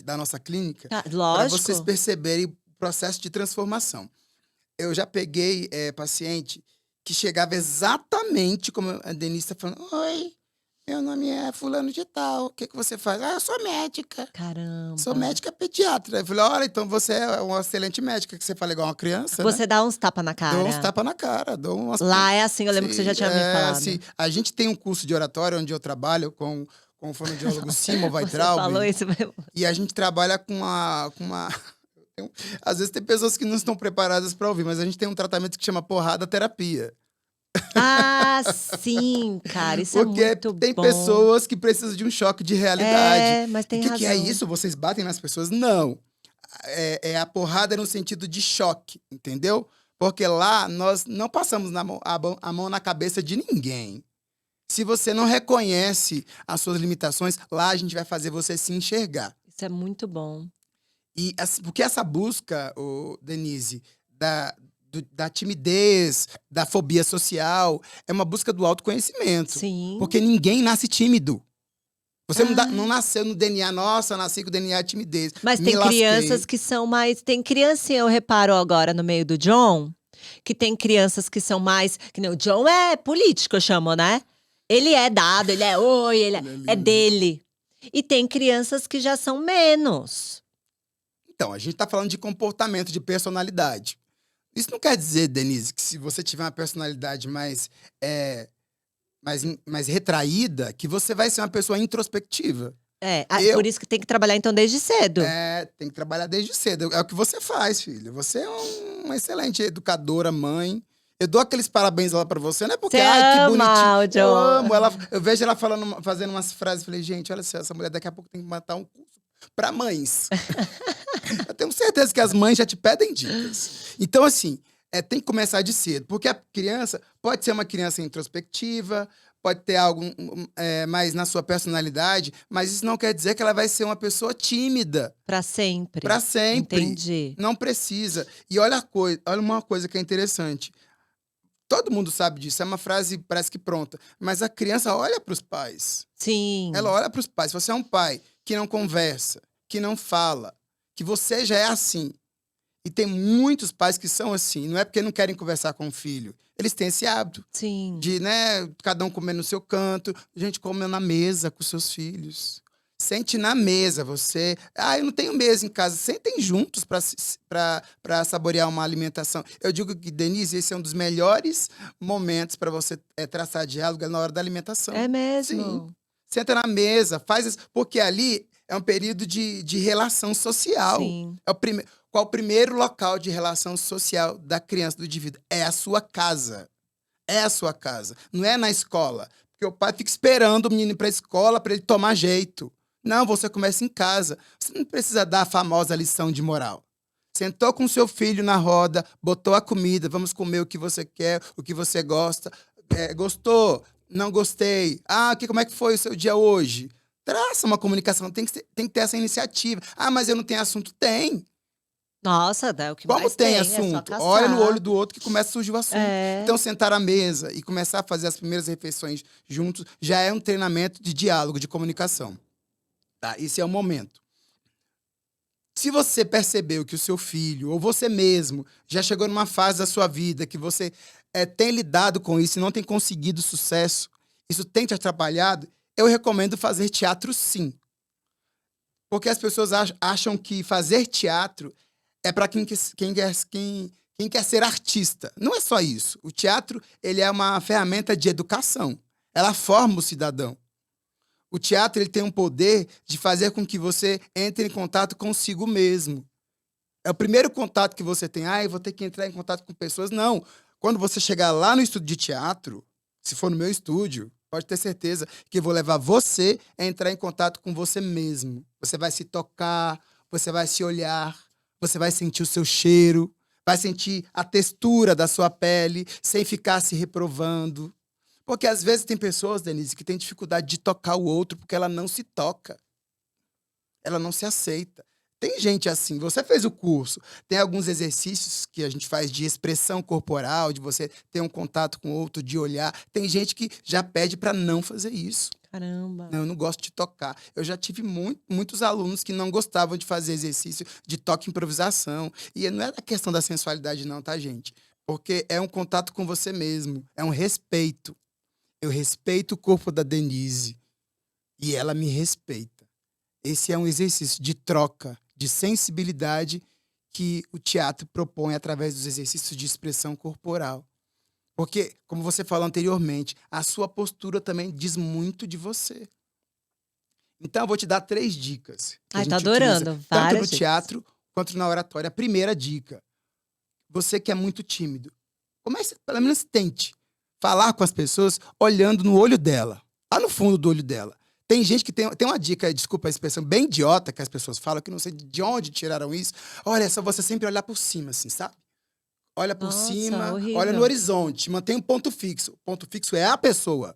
da nossa clínica. Para Lógico. vocês perceberem o processo de transformação. Eu já peguei paciente que chegava exatamente como a Denise está falando. Oi, meu nome é fulano de tal. O que você faz? Eu sou médica. Caramba. Sou médica pediatra. Eu falei, olha, então você é uma excelente médica, que você fala igual uma criança, Você né? dá uns tapas na cara. Dou uns tapas na cara. Lá é assim, eu lembro que você já tinha me falado. Sim. A gente tem um curso de oratória onde eu trabalho com o fonoaudiólogo Simon Weitraub. Você falou isso mesmo. E a gente trabalha com uma... Às vezes tem pessoas que não estão preparadas para ouvir, mas a gente tem um tratamento que chama porrada terapia. Sim, cara, isso é muito bom. Tem pessoas que precisam de um choque de realidade. Mas tem razão. O que é isso? Vocês batem nas pessoas? Não. É a porrada no sentido de choque, entendeu? Porque lá nós não passamos a mão na cabeça de ninguém. Se você não reconhece as suas limitações, lá a gente vai fazer você se enxergar. Isso é muito bom. Porque essa busca, Denise, da timidez, da fobia social, é uma busca do autoconhecimento. Sim. Porque ninguém nasce tímido. Você não nasceu no DNA, nossa, eu nasci com o DNA timidez. Mas tem crianças que são mais... Tem criancinha, eu reparo agora no meio do John, que tem crianças que são mais... Que nem o John é político, eu chamo, né? Ele é dado, ele é é dele. E tem crianças que já são menos. Então, a gente tá falando de comportamento, de personalidade. Isso não quer dizer, Denise, que se você tiver uma personalidade mais retraída, que você vai ser uma pessoa introspectiva. Por Eu isso que tem que trabalhar então desde cedo. tem que trabalhar desde cedo. É o que você faz, filho. Você é uma excelente educadora, mãe. Eu dou aqueles parabéns lá pra você, não é porque, Você ai, que bonitinho. ama o Eu John. amo ela. Eu vejo ela fazendo umas frases. Falei, gente, olha só, essa mulher daqui a pouco tem que matar um curso pra mães. Eu tenho certeza que as mães já te pedem dicas. Então, assim, tem que começar de cedo. Porque a criança pode ser uma criança introspectiva, pode ter algo mais na sua personalidade, mas isso não quer dizer que ela vai ser uma pessoa tímida Pra sempre. para sempre. Entendi. Não precisa. E olha uma coisa que é interessante. Todo mundo sabe disso, é uma frase parece que pronta. Mas a criança olha para os pais. Ela Sim. olha para os pais. Se você é um pai que não conversa, que não fala, que você já é assim. E tem muitos pais que são assim. Não é porque não querem conversar com o filho. Eles têm esse hábito Sim. de, né, cada um comer no seu canto. Gente, come na mesa com seus filhos. Sente na mesa, você. Ah, eu não tenho mesa em casa. Sentem juntos para saborear uma alimentação. Eu digo que, Denise, esse é um dos melhores momentos para você traçar diálogo é na hora da alimentação. É Sim. mesmo? Senta na mesa, faz isso. Porque ali é um período de relação social. Sim. Qual o primeiro local de relação social da criança, do indivíduo? É a sua casa. É a sua casa. Não é na escola. Porque o pai fica esperando o menino ir para a escola para ele tomar jeito. Não, você começa em casa. Você não precisa dar a famosa lição de moral. Sentou com seu filho na roda, botou a comida, vamos comer o que você quer, o que você gosta. Gostou? Não gostei. Ah, como é que foi o seu dia hoje? Traça uma comunicação, tem que ter essa iniciativa. Ah, mas eu não tenho assunto? Tem. Nossa, o que Como mais tem tem, é só assunto? Olha no caçar. olho do outro que começa a surgir o assunto. É. Então, sentar à mesa e começar a fazer as primeiras refeições juntos já é um treinamento de diálogo, de comunicação. Tá? Esse é o momento. Se você percebeu que o seu filho ou você mesmo já chegou numa fase da sua vida que você tem lidado com isso e não tem conseguido sucesso, isso tem te atrapalhado, eu recomendo fazer teatro sim. Porque as pessoas acham que fazer teatro é para quem quer ser artista. Não é só isso. O teatro ele é uma ferramenta de educação. Ela forma o cidadão. O teatro ele tem um poder de fazer com que você entre em contato consigo mesmo. É o primeiro contato que você tem. Ah, eu vou ter que entrar em contato com pessoas. Não. Quando você chegar lá no estúdio de teatro, se for no meu estúdio, pode ter certeza que eu vou levar você a entrar em contato com você mesmo. Você vai se tocar, você vai se olhar, você vai sentir o seu cheiro, vai sentir a textura da sua pele, sem ficar se reprovando. Porque às vezes tem pessoas, Denise, que têm dificuldade de tocar o outro porque ela não se toca. Ela não se aceita. Tem gente assim, você fez o curso, tem alguns exercícios que a gente faz de expressão corporal, de você ter um contato com o outro, de olhar. Tem gente que já pede para não fazer isso. Caramba. Não, eu não gosto de tocar. Eu já tive muitos alunos que não gostavam de fazer exercício de toque e improvisação. E não é a questão da sensualidade não, tá, gente? Porque é um contato com você mesmo, é um respeito. Eu respeito o corpo da Denise e ela me respeita. Esse é um exercício de troca, de sensibilidade que o teatro propõe através dos exercícios de expressão corporal. Porque, como você falou anteriormente, a sua postura também diz muito de você. Então, eu vou te dar 3 dicas que a Ai, tô gente utiliza adorando. tanto no Várias dicas. teatro quanto na oratória. A primeira dica, você que é muito tímido, comece, pelo menos tente falar com as pessoas olhando no olho dela, lá no fundo do olho dela. Tem gente que tem uma dica, desculpa a expressão, bem idiota que as pessoas falam, que não sei de onde tiraram isso. Olha, é só você sempre olhar por cima, assim, sabe? Olha por Nossa, cima, horrível. olha no horizonte, mantém um ponto fixo. O ponto fixo é a pessoa.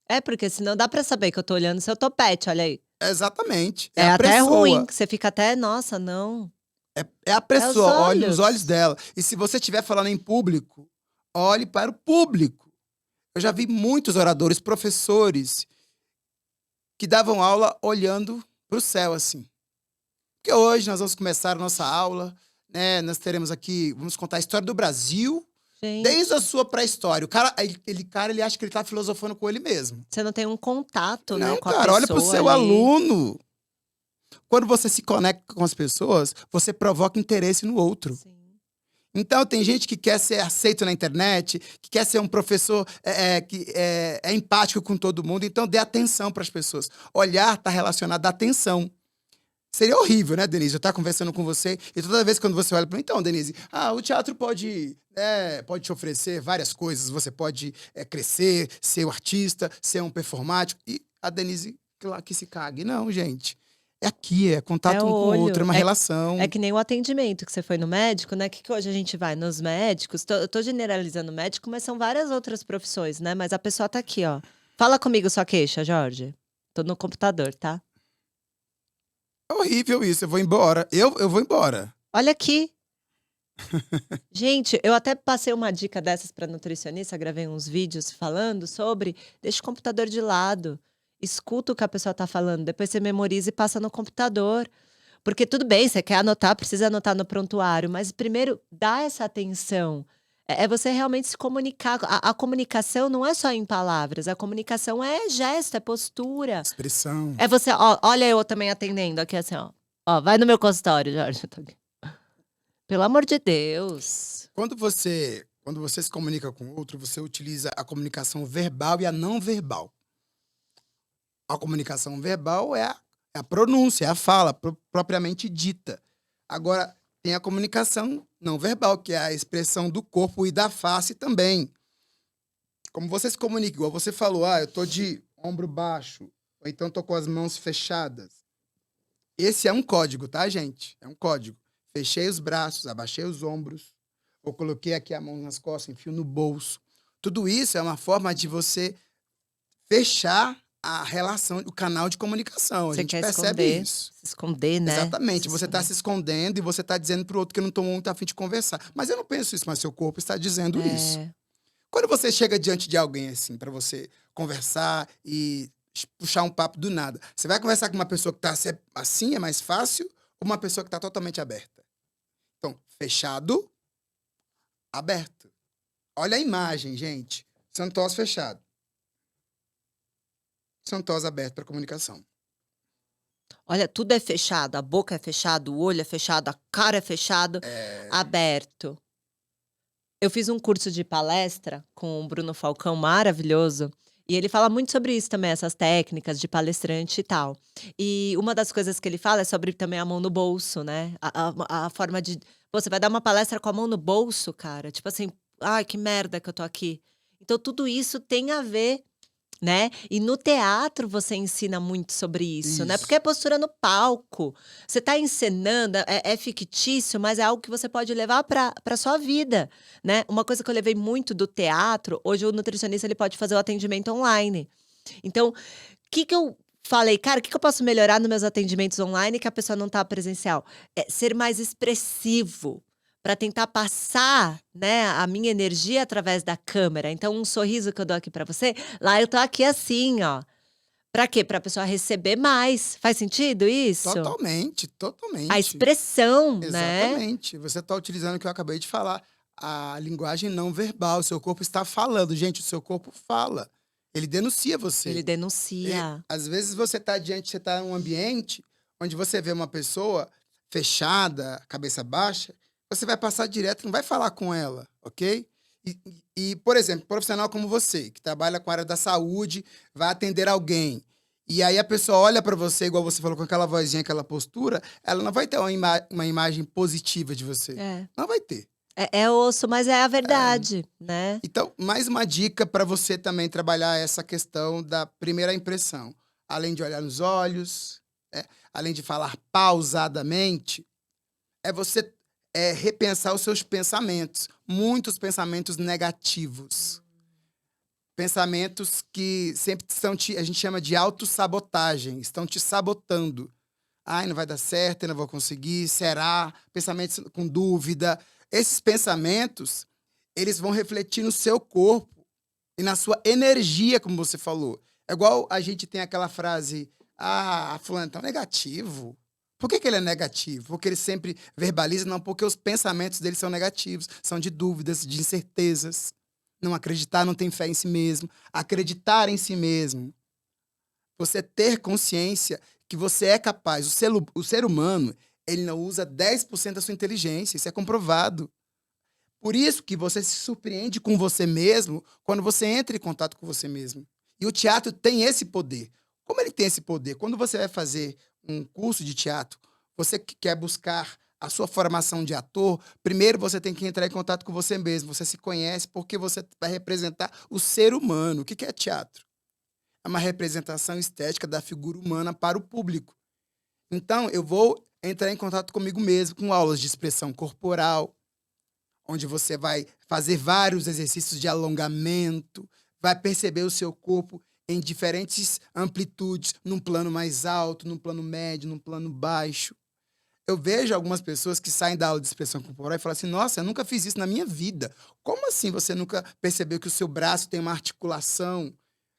É, porque senão dá pra saber que eu tô olhando seu topete, olha aí. Exatamente. É a até pessoa. ruim, que você fica até, nossa, não. É a pessoa, olhe nos olhos. olhos dela. E se você estiver falando em público, olhe para o público. Eu já vi muitos oradores, professores, que davam aula olhando para o céu, assim. Porque hoje nós vamos começar a nossa aula, né? Nós teremos aqui, vamos contar a história do Brasil, Gente, desde a sua pré-história. O cara, ele acha que ele tá filosofando com ele mesmo. você não tem um contato, né, Não, com a cara, olha pro pessoa seu ali. aluno. Quando você se conecta com as pessoas, você provoca interesse no outro. Sim. Então, tem gente que quer ser aceito na internet, que quer ser um professor que é empático com todo mundo. Então, dê atenção para as pessoas. Olhar está relacionado à atenção. Seria horrível, né, Denise? Eu estar conversando com você e toda vez quando você olha para mim, então, Denise, o teatro pode te oferecer várias coisas. Você pode crescer, ser um artista, ser um performático. E a Denise, lá que se cague. Não, gente. É aqui, é É contato o um com o outro, é olho. uma É relação. que nem o atendimento que você foi no médico, né, que hoje a gente vai nos médicos, eu tô generalizando o médico, mas são várias outras profissões, né, mas a pessoa tá aqui, ó. Fala comigo sua queixa, Jorge. Tô no computador, tá? É horrível isso, eu vou embora. Eu vou embora. Olha aqui. Gente, eu até passei uma dica dessas pra nutricionista, gravei uns vídeos falando sobre, deixa o computador de lado, escuta o que a pessoa tá falando, depois você memoriza e passa no computador. Porque tudo bem, você quer anotar, precisa anotar no prontuário, mas primeiro dá essa atenção. É você realmente se comunicar. A comunicação não é só em palavras, a comunicação é gesto, é postura. Expressão. É você, ó, olha eu também atendendo aqui assim, ó. Ó, vai no meu consultório, Jorge. Eu tô aqui. Pelo amor de Deus. Quando você se comunica com o outro, você utiliza a comunicação verbal e a não verbal. A comunicação verbal é a pronúncia, é a fala propriamente dita. Agora, tem a comunicação não verbal, que é a expressão do corpo e da face também. Como você se comunica, igual você falou, eu tô de ombro baixo, ou então tô com as mãos fechadas. Esse é um código, tá, gente? É um código. Fechei os braços, abaixei os ombros, ou coloquei aqui a mão nas costas, enfio no bolso. Tudo isso é uma forma de você fechar a relação, o canal de comunicação. A Você gente quer percebe esconder, isso. se esconder, né? Exatamente. Se Você está esconder. se escondendo e você está dizendo para o outro que não estou muito a fim de conversar. Mas eu não penso isso, mas seu corpo está dizendo isso. É, Quando você chega diante de alguém assim, para você conversar e puxar um papo do nada, você vai conversar com uma pessoa que está assim, é mais fácil, ou uma pessoa que está totalmente aberta? Então, fechado, aberto. Olha a imagem, gente. Santós fechado. Santós aberto para comunicação. olha, tudo é fechado, a boca é fechada, o olho é fechado, a cara é fechado, aberto. Eu fiz um curso de palestra com o Bruno Falcão, maravilhoso, e ele fala muito sobre isso também, essas técnicas de palestrante e tal. E uma das coisas que ele fala é sobre também a mão no bolso, né? A forma de. Pô, você vai dar uma palestra com a mão no bolso, cara. Tipo assim, ai, que merda que eu tô aqui. Então, tudo isso tem a ver, né? E no teatro você ensina muito sobre isso, né? Porque Isso. é postura no palco. Você tá encenando, é fictício, mas é algo que você pode levar pra sua vida, né? Uma coisa que eu levei muito do teatro, hoje o nutricionista ele pode fazer o atendimento online. Então, o que eu falei? Cara, o que eu posso melhorar nos meus atendimentos online que a pessoa não tá presencial? É ser mais expressivo, para tentar passar, né, a minha energia através da câmera. Então, um sorriso que eu dou aqui para você, lá eu tô aqui assim, ó. Pra quê? Pra pessoa receber mais. Faz sentido isso? Totalmente, A totalmente. expressão, né? Exatamente. Você está utilizando o que eu acabei de falar, a linguagem não verbal. O seu corpo está falando. Gente, o seu corpo fala. Ele denuncia Ele você. denuncia. Às vezes você está em um ambiente onde você vê uma pessoa fechada, cabeça baixa, você vai passar direto, não vai falar com ela, ok? Por exemplo, profissional como você, que trabalha com a área da saúde, vai atender alguém. E aí a pessoa olha para você, igual você falou, com aquela vozinha, aquela postura, ela não vai ter uma imagem positiva de você. É. Não vai ter. É osso, mas é a verdade, né? Então, mais uma dica para você também trabalhar essa questão da primeira impressão. Além de olhar nos olhos, além de falar pausadamente, é você repensar os seus pensamentos. Muitos pensamentos negativos. Pensamentos que sempre a gente chama de autossabotagem, estão te sabotando. Ai, não vai dar certo, eu não vou conseguir, será? Pensamentos com dúvida. Esses pensamentos, eles vão refletir no seu corpo e na sua energia, como você falou. É igual a gente tem aquela frase, fulano é tão negativo. Por que ele é negativo? Porque ele sempre verbaliza? Não, porque os pensamentos dele são negativos, são de dúvidas, de incertezas. Não acreditar, não tem fé em si mesmo. Acreditar em si mesmo. Você ter consciência que você é capaz. O ser humano, ele não usa 10% da sua inteligência. Isso é comprovado. Por isso que você se surpreende com você mesmo quando você entra em contato com você mesmo. E o teatro tem esse poder. Como ele tem esse poder? Quando você vai fazer um curso de teatro, você que quer buscar a sua formação de ator, primeiro você tem que entrar em contato com você mesmo. Você se conhece porque você vai representar o ser humano. O que é teatro? É uma representação estética da figura humana para o público. Então, eu vou entrar em contato comigo mesmo, com aulas de expressão corporal, onde você vai fazer vários exercícios de alongamento, vai perceber o seu corpo em diferentes amplitudes, num plano mais alto, num plano médio, num plano baixo. Eu vejo algumas pessoas que saem da aula de expressão corporal e falam assim, nossa, eu nunca fiz isso na minha vida. Como assim você nunca percebeu que o seu braço tem uma articulação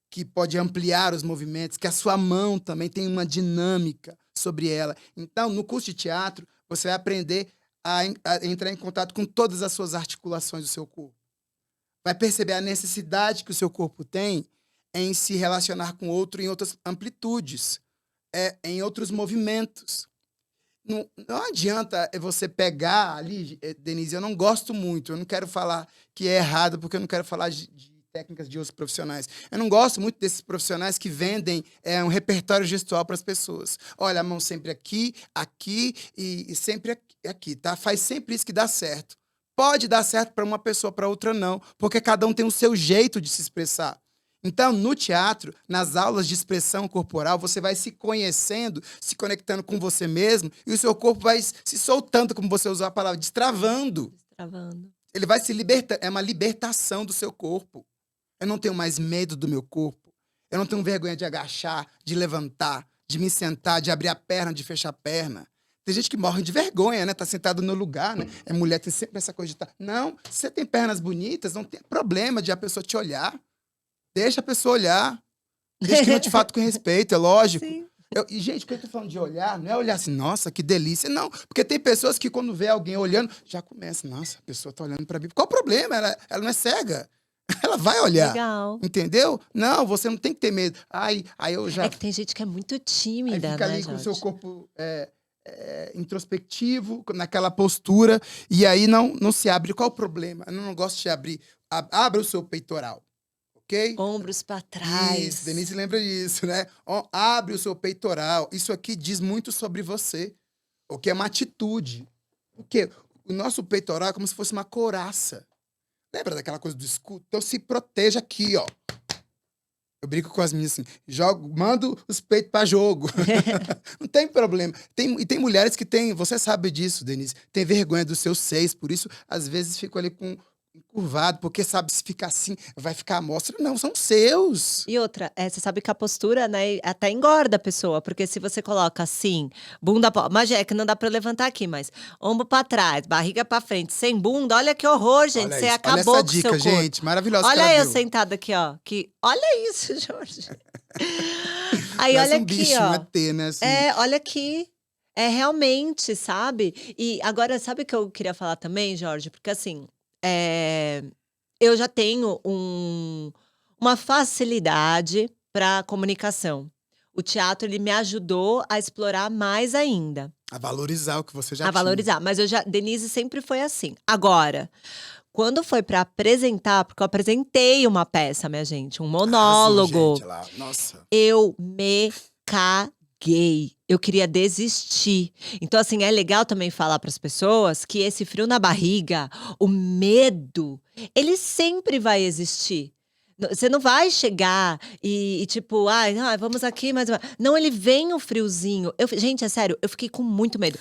que pode ampliar os movimentos, que a sua mão também tem uma dinâmica sobre ela? Então, no curso de teatro, você vai aprender a entrar em contato com todas as suas articulações do seu corpo. Vai perceber a necessidade que o seu corpo tem em se relacionar com o outro em outras amplitudes, em outros movimentos. Não adianta você pegar ali, Denise, eu não gosto muito, eu não quero falar que é errado, porque eu não quero falar de técnicas de outros profissionais. Eu não gosto muito desses profissionais que vendem um repertório gestual para as pessoas. Olha, a mão sempre aqui, aqui e sempre aqui, tá? Faz sempre isso que dá certo. Pode dar certo para uma pessoa, para outra não, porque cada um tem o seu jeito de se expressar. Então, no teatro, nas aulas de expressão corporal, você vai se conhecendo, se conectando com você mesmo, e o seu corpo vai se soltando, como você usou a palavra, destravando. Destravando. Ele vai se libertar, é uma libertação do seu corpo. Eu não tenho mais medo do meu corpo. Eu não tenho vergonha de agachar, de levantar, de me sentar, de abrir a perna, de fechar a perna. Tem gente que morre de vergonha, né? Tá sentado no lugar, né? Mulher tem sempre essa coisa de estar... Não, se você tem pernas bonitas, não tem problema de a pessoa te olhar. Deixa a pessoa olhar. Desde que não te fato com respeito, é lógico. Sim. E, gente, quando eu tô falando de olhar, não é olhar assim, nossa, que delícia. Não, porque tem pessoas que quando vê alguém olhando, já começa, nossa, a pessoa tá olhando pra mim. Qual o problema? Ela não é cega. Ela vai olhar. Legal. Entendeu? Não, você não tem que ter medo. Aí eu já... É que tem gente que é muito tímida, Aí fica né, ali com o seu Jorge? corpo introspectivo, naquela postura, e aí não se abre. Qual o problema? Eu não gosto de abrir. Abra o seu peitoral, ok? Ombros para trás. Isso, Denise lembra disso, né? Abre o seu peitoral. Isso aqui diz muito sobre você, o que é uma atitude. Porque o nosso peitoral é como se fosse uma couraça. Lembra daquela coisa do escudo? Então se proteja aqui, ó. Eu brinco com as minhas assim, mando os peitos pra jogo. Não tem problema. Tem mulheres que têm, você sabe disso, Denise, tem vergonha dos seus seios, por isso, às vezes, ficam ali encurvado, porque sabe, se ficar assim, vai ficar à mostra. Não, são seus. E outra, você sabe que a postura, né, até engorda a pessoa, porque se você coloca assim, bunda, mas é que não dá pra levantar aqui, mas ombro pra trás, barriga pra frente, sem bunda, olha que horror, gente, Olha você isso. acabou Olha essa com o dica, seu corpo. gente, maravilhosa que Olha ela eu deu. sentada aqui, ó, olha isso, Jorge. Aí, Parece olha um aqui, bicho, um ó. ET, né? Assim. Olha aqui. É realmente, sabe? E agora, sabe o que eu queria falar também, Jorge? Porque assim, eu já tenho uma facilidade para comunicação. O teatro, ele me ajudou a explorar mais ainda. A valorizar o que você já A tinha. valorizar. Mas Denise sempre foi assim. Agora, quando foi para apresentar, porque eu apresentei uma peça, minha gente, um monólogo. Arrasou, gente, lá. Nossa. Eu me caguei. Eu queria desistir. Então, assim, é legal também falar para as pessoas que esse frio na barriga, o medo, ele sempre vai existir. Você não vai chegar e tipo, vamos aqui, mas não, ele vem o friozinho. Gente, é sério, eu fiquei com muito medo.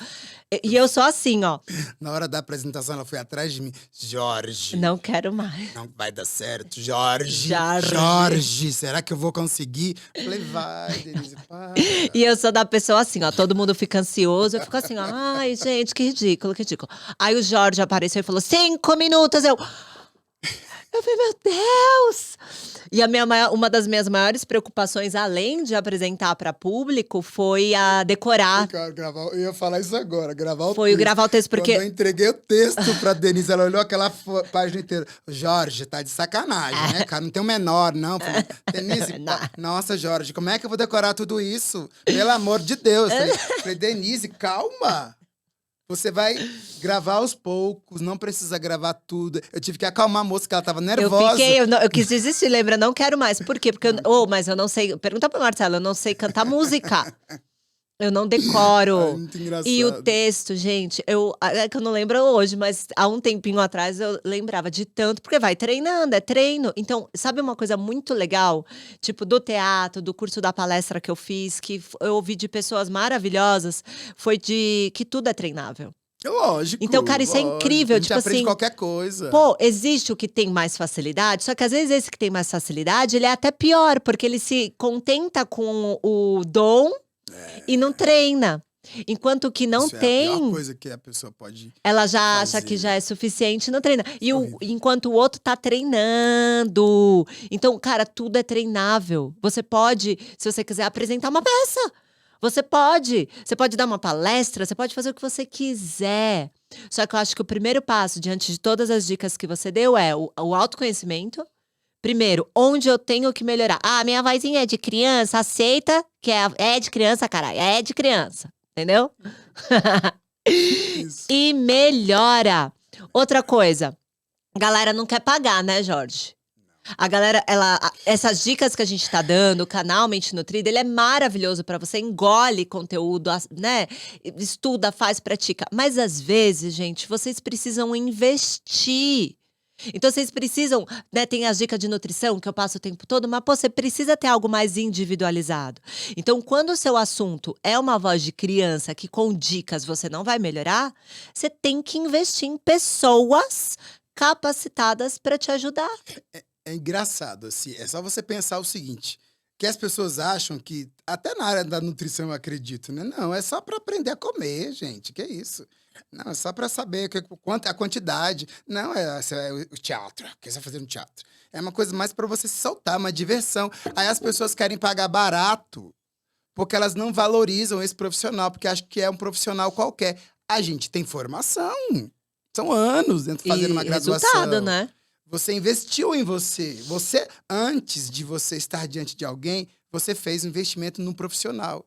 E eu sou assim, ó. Na hora da apresentação, ela foi atrás de mim. Jorge. Não quero mais. Não vai dar certo. Jorge. Jorge. Jorge, será que eu vou conseguir? Falei, vai, Denise, para. E eu sou da pessoa assim, ó, todo mundo fica ansioso, eu fico assim, ó, ai, gente, que ridículo, que ridículo. Aí o Jorge apareceu e falou, 5 minutos, eu falei, meu Deus! E uma das minhas maiores preocupações, além de apresentar para público, foi a decorar. Eu ia falar isso agora, gravar o texto. Foi o gravar o texto, porque... Quando eu entreguei o texto pra Denise, ela olhou aquela página inteira. Jorge, tá de sacanagem, né, cara? Não tem o menor, não. Falei, Denise, nossa, Jorge, como é que eu vou decorar tudo isso? Pelo amor de Deus. Falei, Denise, calma. Você vai gravar aos poucos, não precisa gravar tudo. Eu tive que acalmar a moça, que ela tava nervosa. Eu quis desistir, lembra? Não quero mais. Por quê? Porque mas eu não sei. Pergunta pro Marcelo, eu não sei cantar música. Eu não Ai, decoro. muito E o engraçado. texto, gente, é que eu não lembro hoje, mas há um tempinho atrás eu lembrava de tanto, porque vai treinando, é treino. Então, sabe uma coisa muito legal? Tipo, do teatro, do curso da palestra que eu fiz, que eu ouvi de pessoas maravilhosas, foi de que tudo é treinável. Lógico, Então, cara, isso é lógico. incrível. A gente Tipo aprende assim, qualquer coisa. pô, existe o que tem mais facilidade, só que às vezes esse que tem mais facilidade, ele é até pior, porque ele se contenta com o dom e não treina. Enquanto que não Isso é a pior tem, coisa que a pessoa pode ela já acha que fazer. já é suficiente e não treina. Isso E é horrível. enquanto o outro tá treinando. Então, cara, tudo é treinável. Você pode, se você quiser apresentar uma peça, você pode. Você pode dar uma palestra, você pode fazer o que você quiser. Só que eu acho que o primeiro passo, diante de todas as dicas que você deu, é o autoconhecimento. Primeiro, onde eu tenho que melhorar? Ah, minha vozinha é de criança, aceita que é de criança, caralho. É de criança. Entendeu? Isso. E melhora. Outra coisa, a galera não quer pagar, né, Jorge? A galera, essas dicas que a gente tá dando, o canal Mente Nutrida, ele é maravilhoso pra você, engole conteúdo, né? Estuda, faz, pratica. Mas às vezes, gente, vocês precisam investir. Então vocês precisam, né, tem as dicas de nutrição que eu passo o tempo todo, mas pô, você precisa ter algo mais individualizado. Então, quando o seu assunto é uma voz de criança que com dicas você não vai melhorar, você tem que investir em pessoas capacitadas para te ajudar. É engraçado, assim. É só você pensar o seguinte: que as pessoas acham que, até na área da nutrição eu acredito, né? Não, é só para aprender a comer, gente. Que isso? Não, é só para saber quanto é a quantidade. Não, é o teatro. O que você vai fazer no teatro? É uma coisa mais para você se soltar, uma diversão. Aí as pessoas querem pagar barato porque elas não valorizam esse profissional, porque acham que é um profissional qualquer. A gente tem formação. São anos dentro fazendo uma E resultado, graduação. né? Você investiu em você. Você, antes de você estar diante de alguém, você fez um investimento num profissional.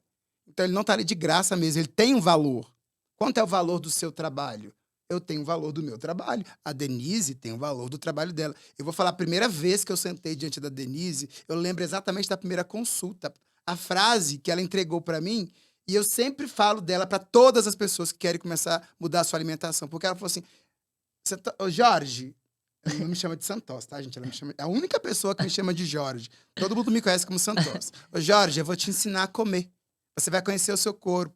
Então, ele não está ali de graça mesmo, ele tem um valor. Quanto é o valor do seu trabalho? Eu tenho o valor do meu trabalho. A Denise tem o valor do trabalho dela. Eu vou falar, a primeira vez que eu sentei diante da Denise, eu lembro exatamente da primeira consulta. A frase que ela entregou para mim, e eu sempre falo dela para todas as pessoas que querem começar a mudar a sua alimentação. Porque ela falou assim, Ô, Jorge, ela não me chama de Santos, tá, gente? Ela me chama, é a única pessoa que me chama de Jorge. Todo mundo me conhece como Santos. Ô, Jorge, eu vou te ensinar a comer. Você vai conhecer o seu corpo.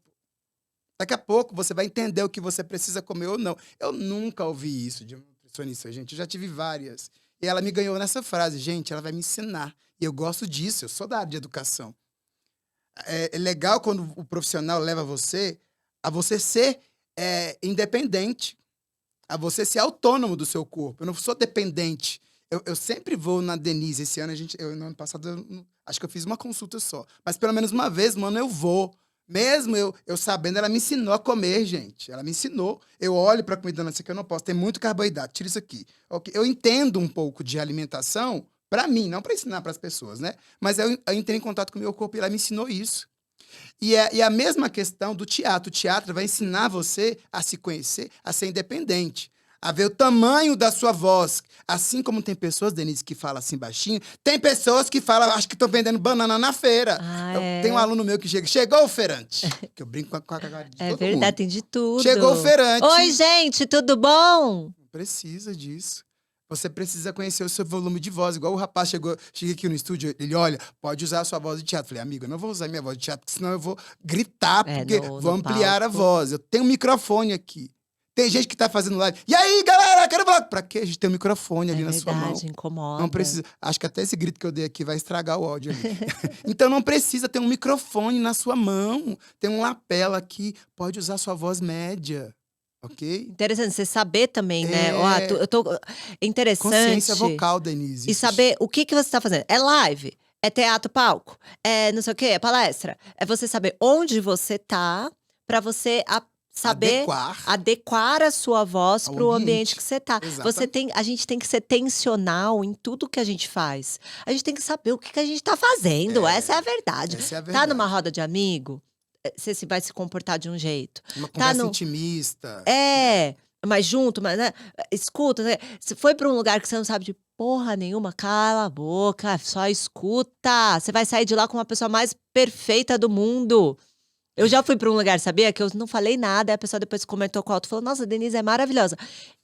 Daqui a pouco você vai entender o que você precisa comer ou não. Eu nunca ouvi isso de uma nutricionista, gente. Eu já tive várias. E ela me ganhou nessa frase. Gente, ela vai me ensinar. E eu gosto disso. Eu sou da área de educação. É legal quando o profissional leva você a você ser independente, a você ser autônomo do seu corpo. Eu não sou dependente. Eu sempre vou na Denise. Esse ano, no ano passado, acho que eu fiz uma consulta só. Mas pelo menos uma vez, mano, eu vou. Mesmo eu sabendo, ela me ensinou a comer, gente. Ela me ensinou. Eu olho pra comida, não sei o que eu não posso. Tem muito carboidrato, tira isso aqui. Okay. Eu entendo um pouco de alimentação, pra mim, não pra ensinar pras pessoas, né? Mas eu entrei em contato com o meu corpo e ela me ensinou isso. E a mesma questão do teatro. O teatro vai ensinar você a se conhecer, a ser independente, a ver o tamanho da sua voz. Assim como tem pessoas, Denise, que falam assim baixinho, tem pessoas que falam, acho que estão vendendo banana na feira. Ah, Tem um aluno meu que chegou o feirante, que eu brinco com a cara de É todo verdade, mundo. tem de tudo. Chegou o feirante. Oi, gente, tudo bom? Não precisa disso. Você precisa conhecer o seu volume de voz. Igual o rapaz chega aqui no estúdio, ele olha, pode usar a sua voz de teatro. Falei, amigo, eu não vou usar minha voz de teatro, senão eu vou gritar, porque vou ampliar a voz. Eu tenho um microfone aqui. Tem gente que tá fazendo live. E aí, galera, quero falar. Pra quê? A gente tem um microfone ali na sua mão. Incomoda. Não precisa. Acho que até esse grito que eu dei aqui vai estragar o áudio ali. Então não precisa ter um microfone na sua mão. Tem um lapela aqui. Pode usar sua voz média. Ok? Interessante, você saber também, né? Interessante. Consciência vocal, Denise. E saber o que você tá fazendo. É live? É teatro palco? É não sei o quê? É palestra? É você saber onde você tá pra você saber adequar a sua voz para o ambiente que você tá. A gente tem que ser tensional em tudo que a gente faz. A gente tem que saber o que a gente tá fazendo. Essa é a verdade. Essa é a verdade. Tá numa roda de amigo? você vai se comportar de um jeito. Uma Tá conversa no intimista. É, mas junto, mas, né, escuta, né, se foi para um lugar que você não sabe de porra nenhuma, cala a boca, só escuta. Você vai sair de lá com uma pessoa mais perfeita do mundo. Eu já fui para um lugar, sabia, que eu não falei nada, aí a pessoa depois comentou com o alto, falou: "Nossa, a Denise é maravilhosa".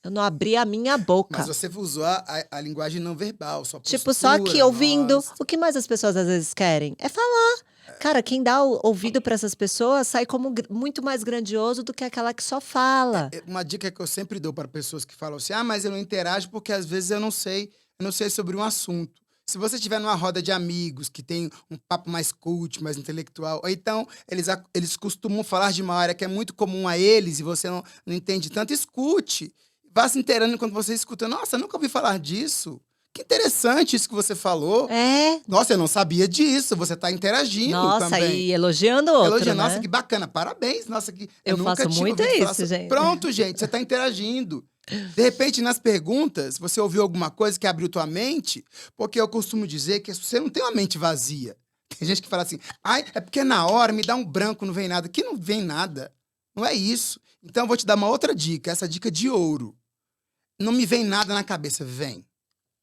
Eu não abri a minha Mas boca. você usou a linguagem não verbal, sua Tipo, só aqui postura, ouvindo. nossa. O que mais as pessoas às vezes querem? É falar. Cara, quem dá o ouvido para essas pessoas sai como muito mais grandioso do que aquela que só fala. Uma dica que eu sempre dou para pessoas que falam assim: "Ah, mas eu não interajo porque às vezes eu não sei sobre um assunto". Se você estiver numa roda de amigos que tem um papo mais cult, mais intelectual, ou então eles costumam falar de uma área que é muito comum a eles e você não entende tanto, escute. Vá se inteirando enquanto você escuta. "Nossa, nunca ouvi falar disso. Que interessante isso que você falou. É. Nossa, eu não sabia disso". Você está interagindo Nossa, também. e elogiando o outro, Elogia, nossa, né. que bacana, parabéns, nossa, que eu Eu nunca faço tinha muito ouvido falar isso, gente. Pronto, gente, você está interagindo. De repente, nas perguntas, você ouviu alguma coisa que abriu tua mente, porque eu costumo dizer que você não tem uma mente vazia. Tem gente que fala assim: "Ai, é porque na hora me dá um branco, não vem nada". Que não vem nada, não é isso. Então eu vou te dar uma outra dica, essa dica de ouro. Não me vem nada na cabeça, vem.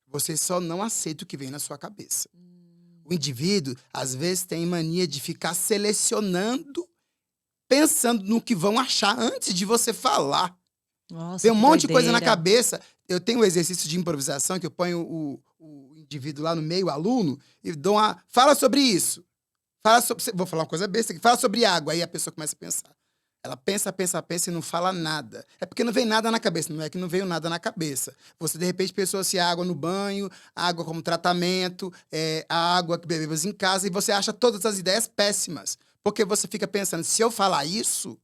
Você só não aceita o que vem na sua cabeça. O indivíduo, às vezes, tem mania de ficar selecionando, pensando no que vão achar antes de você falar. Vem Nossa, um que monte de coisa na doideira. cabeça. Eu tenho um exercício de improvisação que eu ponho o indivíduo lá no meio, o aluno, e dou uma. Fala sobre isso. Vou falar uma coisa besta aqui. Fala sobre água. Aí a pessoa começa a pensar. Ela pensa, pensa, pensa e não fala nada. É porque não vem nada na cabeça. Não é que não veio nada na cabeça. Você, de repente, pensou se água no banho, água como tratamento, a água que bebemos em casa, e você acha todas as ideias péssimas. Porque você fica pensando, se eu falar isso,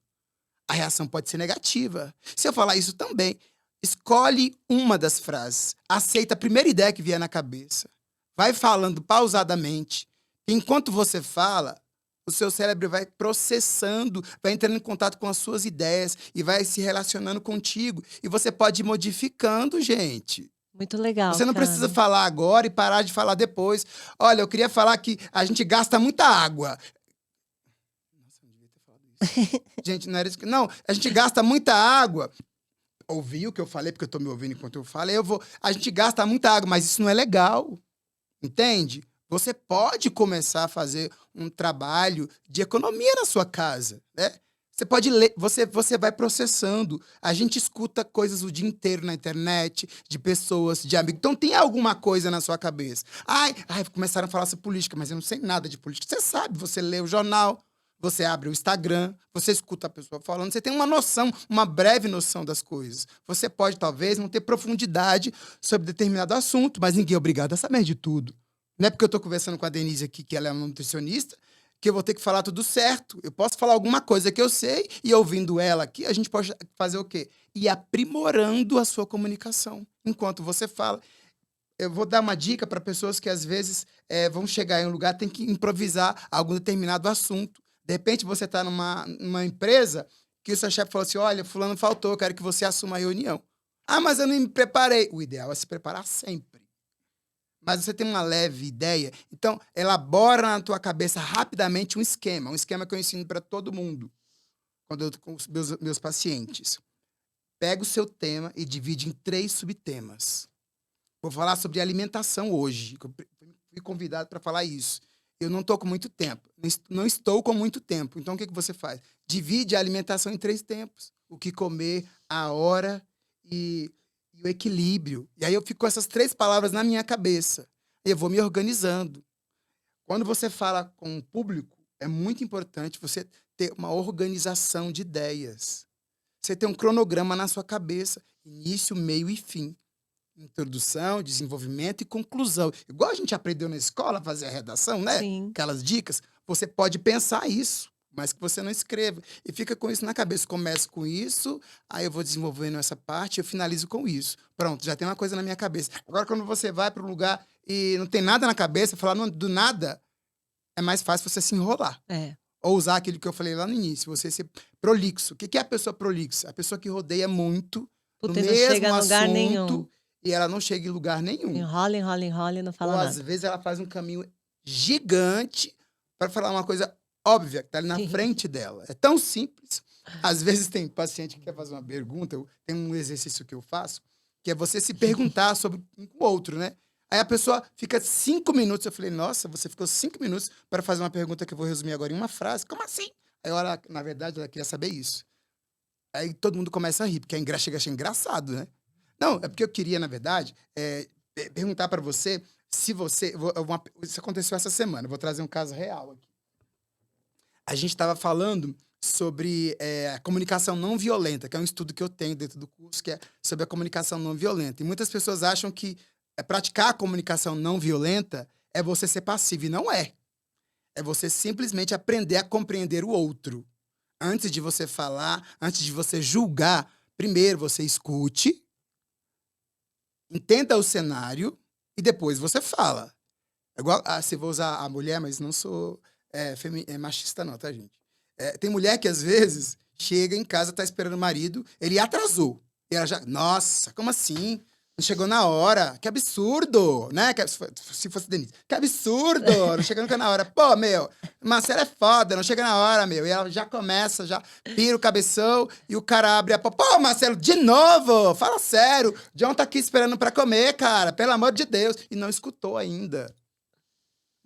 a reação pode ser negativa. Se eu falar isso também, escolhe uma das frases. Aceita a primeira ideia que vier na cabeça. Vai falando pausadamente. Enquanto você fala, o seu cérebro vai processando, vai entrando em contato com as suas ideias e vai se relacionando contigo. E você pode ir modificando, gente. Muito legal, Você não precisa cara. falar agora e parar de falar depois. Olha, eu queria falar que a gente gasta muita água. Nossa, eu não devia ter falado isso. Gente, não era isso que. Não, a gente gasta muita água. Ouvi o que eu falei, porque eu tô me ouvindo enquanto eu falo. Aí eu vou. A gente gasta muita água, mas isso não é legal. Entende? Você pode começar a fazer um trabalho de economia na sua casa, né? Você pode ler, você vai processando. A gente escuta coisas o dia inteiro na internet, de pessoas, de amigos. Então tem alguma coisa na sua cabeça. Ai, começaram a falar sobre política, mas eu não sei nada de política. Você sabe, você lê o jornal, você abre o Instagram, você escuta a pessoa falando, você tem uma noção, uma breve noção das coisas. Você pode, talvez, não ter profundidade sobre determinado assunto, mas ninguém é obrigado a saber de tudo. Não é porque eu estou conversando com a Denise aqui, que ela é uma nutricionista, que eu vou ter que falar tudo certo. Eu posso falar alguma coisa que eu sei, e ouvindo ela aqui, a gente pode fazer o quê? Ir aprimorando a sua comunicação enquanto você fala. Eu vou dar uma dica para pessoas que, às vezes, vão chegar em um lugar, tem que improvisar algum determinado assunto. De repente, você está numa empresa que o seu chefe falou assim: olha, fulano faltou, eu quero que você assuma a reunião. Ah, mas eu não me preparei. O ideal é se preparar sempre. Mas você tem uma leve ideia, então elabora na tua cabeça rapidamente um esquema que eu ensino para todo mundo, quando eu tô com os meus pacientes. Pega o seu tema e divide em 3 subtemas. Vou falar sobre alimentação hoje, que eu fui convidado para falar isso. Eu não estou com muito tempo, não estou com muito tempo. Então, o que você faz? Divide a alimentação em 3 tempos. O que comer, a hora e o equilíbrio. E aí eu fico com essas 3 palavras na minha cabeça. Eu vou me organizando. Quando você fala com o público, é muito importante você ter uma organização de ideias. Você ter um cronograma na sua cabeça, início, meio e fim. Introdução, desenvolvimento e conclusão. Igual a gente aprendeu na escola a fazer a redação, né? Sim. Aquelas dicas. Você pode pensar isso, mas que você não escreva. E fica com isso na cabeça. Começo com isso, aí eu vou desenvolvendo essa parte, eu finalizo com isso. Pronto, já tem uma coisa na minha cabeça. Agora, quando você vai para um lugar e não tem nada na cabeça, falar do nada, é mais fácil você se enrolar. É. Ou usar aquilo que eu falei lá no início, você ser prolixo. O que é a pessoa prolixa? A pessoa que rodeia muito no Puta, e não chega mesmo em lugar nenhum. assunto e ela não chega em lugar nenhum. Enrola, enrola, enrola e não Ou fala às nada. vezes ela faz um caminho gigante para falar uma coisa óbvia, que tá ali na Sim. frente dela. É tão simples. Às vezes tem paciente que quer fazer uma pergunta, tem um exercício que eu faço, que é você se perguntar sobre o outro, né? Aí a pessoa fica 5 minutos. Eu falei, nossa, você ficou 5 minutos para fazer uma pergunta que eu vou resumir agora em uma frase. Como assim? Aí ela, na verdade, ela queria saber isso. Aí todo mundo começa a rir, porque chega a achar engraçado, né? Não, é porque eu queria, na verdade, perguntar para você se você. Isso aconteceu essa semana, eu vou trazer um caso real aqui. A gente estava falando sobre a comunicação não violenta, que é um estudo que eu tenho dentro do curso, que é sobre a comunicação não violenta. E muitas pessoas acham que praticar a comunicação não violenta é você ser passivo, e não é. É você simplesmente aprender a compreender o outro. Antes de você falar, antes de você julgar, primeiro você escute, entenda o cenário e depois você fala. É igual, se vou usar a mulher, mas não sou machista não, tá, gente? Tem mulher que, às vezes, chega em casa, tá esperando o marido, ele atrasou. E ela já, nossa, como assim? Não chegou na hora? Que absurdo, né? Se fosse Denise. Que absurdo, não chega nunca na hora. Pô, meu, Marcela é foda, não chega na hora, meu. E ela já começa, já pira o cabeção e o cara abre a porta. Pô, Marcelo, de novo? Fala sério. John tá aqui esperando pra comer, cara. Pelo amor de Deus. E não escutou ainda.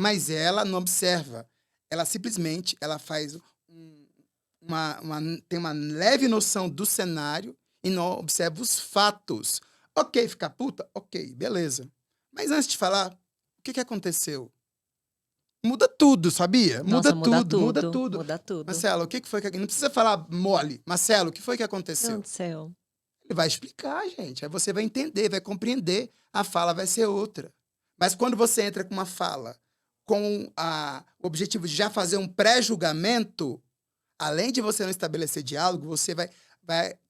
Mas ela não observa. Ela simplesmente, ela faz tem uma leve noção do cenário e não observa os fatos. Ok, ficar puta? Ok, beleza. Mas antes de falar, o que aconteceu? Muda tudo, sabia? Nossa, muda Muda tudo, tudo. muda tudo. Marcelo, o que foi que... Não precisa falar mole. Marcelo, o que foi que O que aconteceu? aconteceu? Ele vai explicar, gente. Aí você vai entender, vai compreender. A fala vai ser outra. Mas quando você entra com uma fala com o objetivo de já fazer um pré-julgamento, além de você não estabelecer diálogo, você vai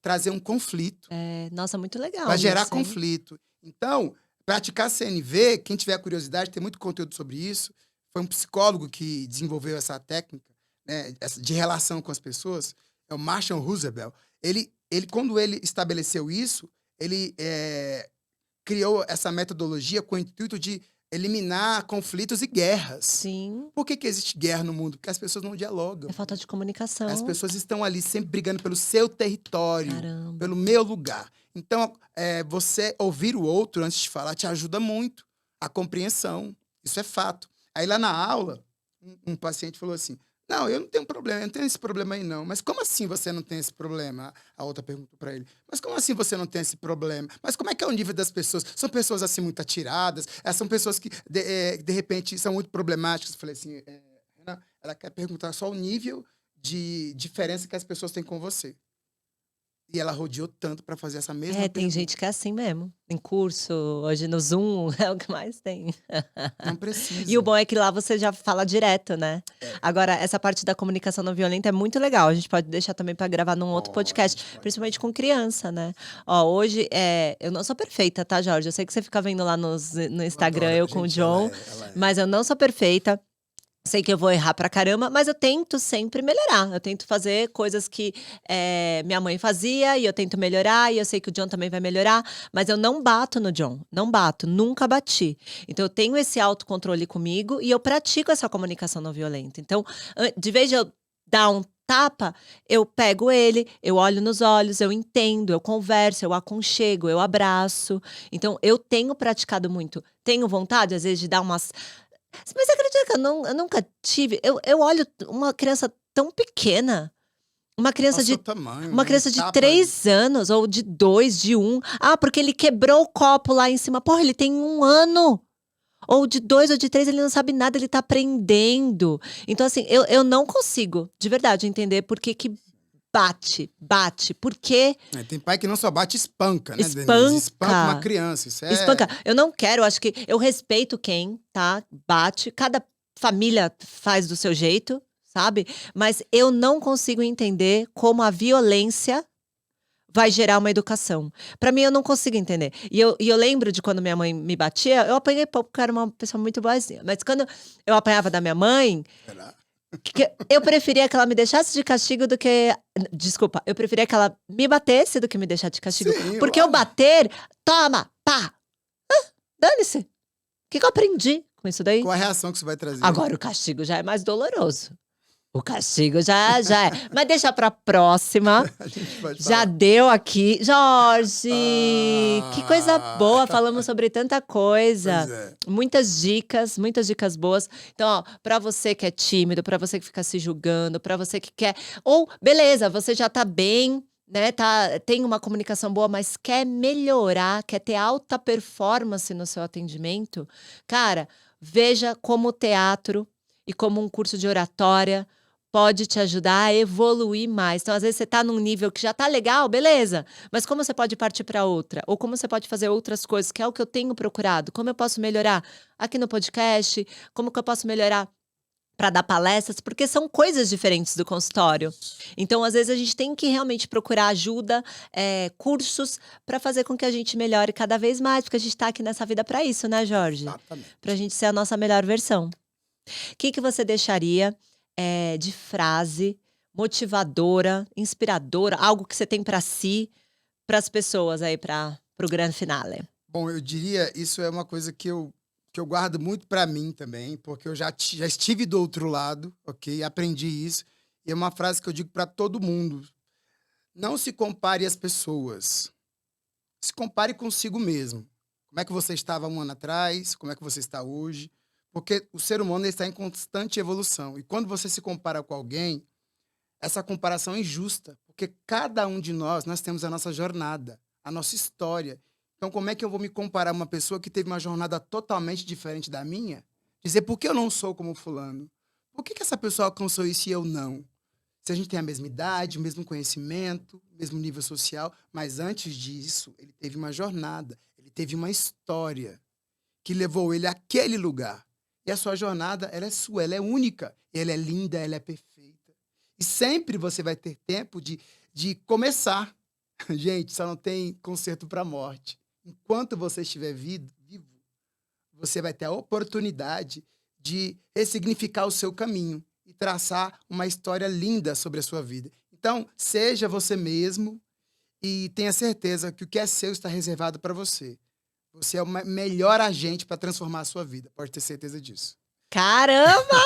trazer um conflito. Nossa, muito legal Vai gerar isso, hein? conflito. Então, praticar CNV, quem tiver curiosidade, tem muito conteúdo sobre isso. Foi um psicólogo que desenvolveu essa técnica, né, de relação com as pessoas, é o Marshall Roosevelt. Ele quando ele estabeleceu isso, ele criou essa metodologia com o intuito de eliminar conflitos e guerras. Sim. Por que existe guerra no mundo? Porque as pessoas não dialogam. É falta de comunicação. As pessoas estão ali sempre brigando pelo seu território, Caramba. pelo meu lugar. Então, você ouvir o outro antes de falar te ajuda muito a compreensão. Isso é fato. Aí lá na aula, um paciente falou assim, não, eu não tenho problema, eu não tenho esse problema aí não. Mas como assim você não tem esse problema? A outra perguntou para ele. Mas como assim você não tem esse problema? Mas como é que é o nível das pessoas? São pessoas assim muito atiradas? São pessoas que, de repente, são muito problemáticas? Eu falei assim, Renan, ela quer perguntar só o nível de diferença que as pessoas têm com você. E ela rodeou tanto para fazer essa mesma pergunta. Tem gente que é assim mesmo. Em curso, hoje no Zoom, é o que mais tem. Não precisa. E o bom é que lá você já fala direto, né? Agora, essa parte da comunicação não violenta é muito legal. A gente pode deixar também para gravar num outro podcast, principalmente com criança, né? Ó, hoje, eu não sou perfeita, tá, Jorge? Eu sei que você fica vendo lá no Instagram, eu com o John, mas eu não sou perfeita. Sei que eu vou errar pra caramba, mas eu tento sempre melhorar. Eu tento fazer coisas que minha mãe fazia e eu tento melhorar. E eu sei que o John também vai melhorar. Mas eu não bato no John. Não bato. Nunca bati. Então eu tenho esse autocontrole comigo e eu pratico essa comunicação não violenta. Então, de vez de eu dar um tapa, eu pego ele, eu olho nos olhos, eu entendo, eu converso, eu aconchego, eu abraço. Então eu tenho praticado muito. Tenho vontade, às vezes, de dar umas... Mas acredita que eu nunca tive. Eu olho uma criança tão pequena. Uma criança de 3 anos, ou de 2, de 1. Porque ele quebrou o copo lá em cima. Porra, ele tem 1 ano. Ou de 2 ou de 3, ele não sabe nada, ele tá aprendendo. Então, assim, eu não consigo, de verdade, entender por que bate. Por quê? Tem pai que não só bate, espanca, né, Espanca. Denise? Espanca uma criança. Isso Espanca. Eu não quero, acho que eu respeito quem, tá? Bate. Cada família faz do seu jeito, sabe? Mas eu não consigo entender como a violência vai gerar uma educação. Pra mim, eu não consigo entender. E eu lembro de quando minha mãe me batia, eu apanhei pouco, porque eu era uma pessoa muito boazinha. Mas quando eu apanhava da minha mãe... eu preferia que ela me deixasse de castigo do que... Desculpa, eu preferia que ela me batesse do que me deixar de castigo. Sim, porque eu bater, toma, pá. Dane-se. O que eu aprendi com isso daí? Qual a reação que você vai trazer? Agora o castigo já é mais doloroso. O castigo já é. Mas deixa pra próxima. A gente pode Já falar. deu aqui. Jorge! Que coisa boa, falamos sobre tanta Pois coisa. é. Muitas dicas boas. Então, ó, pra você que é tímido, pra você que fica se julgando, pra você que quer. Ou, beleza, você já tá bem, né? Tem uma comunicação boa, mas quer melhorar, quer ter alta performance no seu atendimento. Cara, veja como o teatro e como um curso de oratória pode te ajudar a evoluir mais. Então, às vezes, você tá num nível que já tá legal, beleza. Mas como você pode partir para outra? Ou como você pode fazer outras coisas, que é o que eu tenho procurado? Como eu posso melhorar aqui no podcast? Como que eu posso melhorar para dar palestras? Porque são coisas diferentes do consultório. Então, às vezes, a gente tem que realmente procurar ajuda, cursos, para fazer com que a gente melhore cada vez mais. Porque a gente tá aqui nessa vida para isso, né, Jorge? Exatamente. Pra gente ser a nossa melhor versão. O que você deixaria de frase motivadora, inspiradora, algo que você tem pra si, pras pessoas aí, pro grande finale? Bom, eu diria, isso é uma coisa que eu guardo muito pra mim também, porque eu já estive do outro lado, ok? Aprendi isso. E é uma frase que eu digo pra todo mundo. Não se compare às pessoas. Se compare consigo mesmo. Como é que você estava um ano atrás? Como é que você está hoje? Porque o ser humano ele está em constante evolução. E quando você se compara com alguém, essa comparação é injusta. Porque cada um de nós temos a nossa jornada, a nossa história. Então, como é que eu vou me comparar a uma pessoa que teve uma jornada totalmente diferente da minha? Dizer, por que eu não sou como fulano? Por que essa pessoa alcançou isso e eu não? Se a gente tem a mesma idade, o mesmo conhecimento, o mesmo nível social, mas antes disso, ele teve uma jornada, ele teve uma história que levou ele àquele lugar. E a sua jornada, ela é sua, ela é única, ela é linda, ela é perfeita. E sempre você vai ter tempo de começar. Gente, só não tem conserto para a morte. Enquanto você estiver vivo, você vai ter a oportunidade de ressignificar o seu caminho e traçar uma história linda sobre a sua vida. Então, seja você mesmo e tenha certeza que o que é seu está reservado para você. Você é o melhor agente para transformar a sua vida. Pode ter certeza disso. Caramba!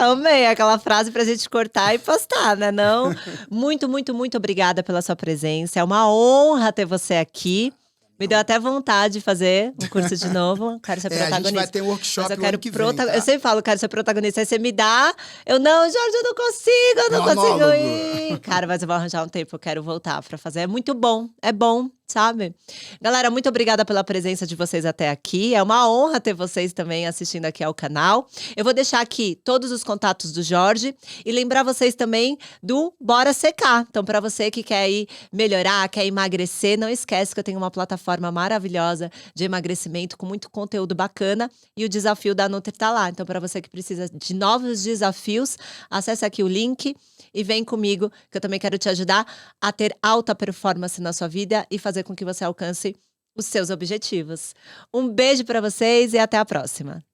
Amei aquela frase pra gente cortar e postar, né, não? Muito, muito, muito obrigada pela sua presença. É uma honra ter você aqui. Me deu até vontade de fazer um curso de novo. Quero ser A gente vai protagonista. ter um Mas workshop eu o quero ano que vem, tá? Eu sempre falo, quero ser protagonista. Aí você me dá. Não, Jorge, eu não consigo Monólogo. ir. Cara, mas eu vou arranjar um tempo, eu quero voltar pra fazer. É muito bom, é bom, sabe? Galera, muito obrigada pela presença de vocês até aqui. É uma honra ter vocês também assistindo aqui ao canal. Eu vou deixar aqui todos os contatos do Jorge e lembrar vocês também do Bora Secar. Então, para você que quer ir melhorar, quer emagrecer, não esquece que eu tenho uma plataforma maravilhosa de emagrecimento com muito conteúdo bacana e o desafio da Nutri tá lá. Então, para você que precisa de novos desafios, acesse aqui o link e vem comigo, que eu também quero te ajudar a ter alta performance na sua vida e fazer com que você alcance os seus objetivos. Um beijo para vocês e até a próxima.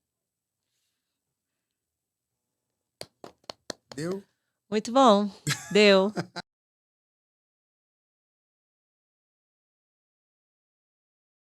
Deu? Muito bom. Deu.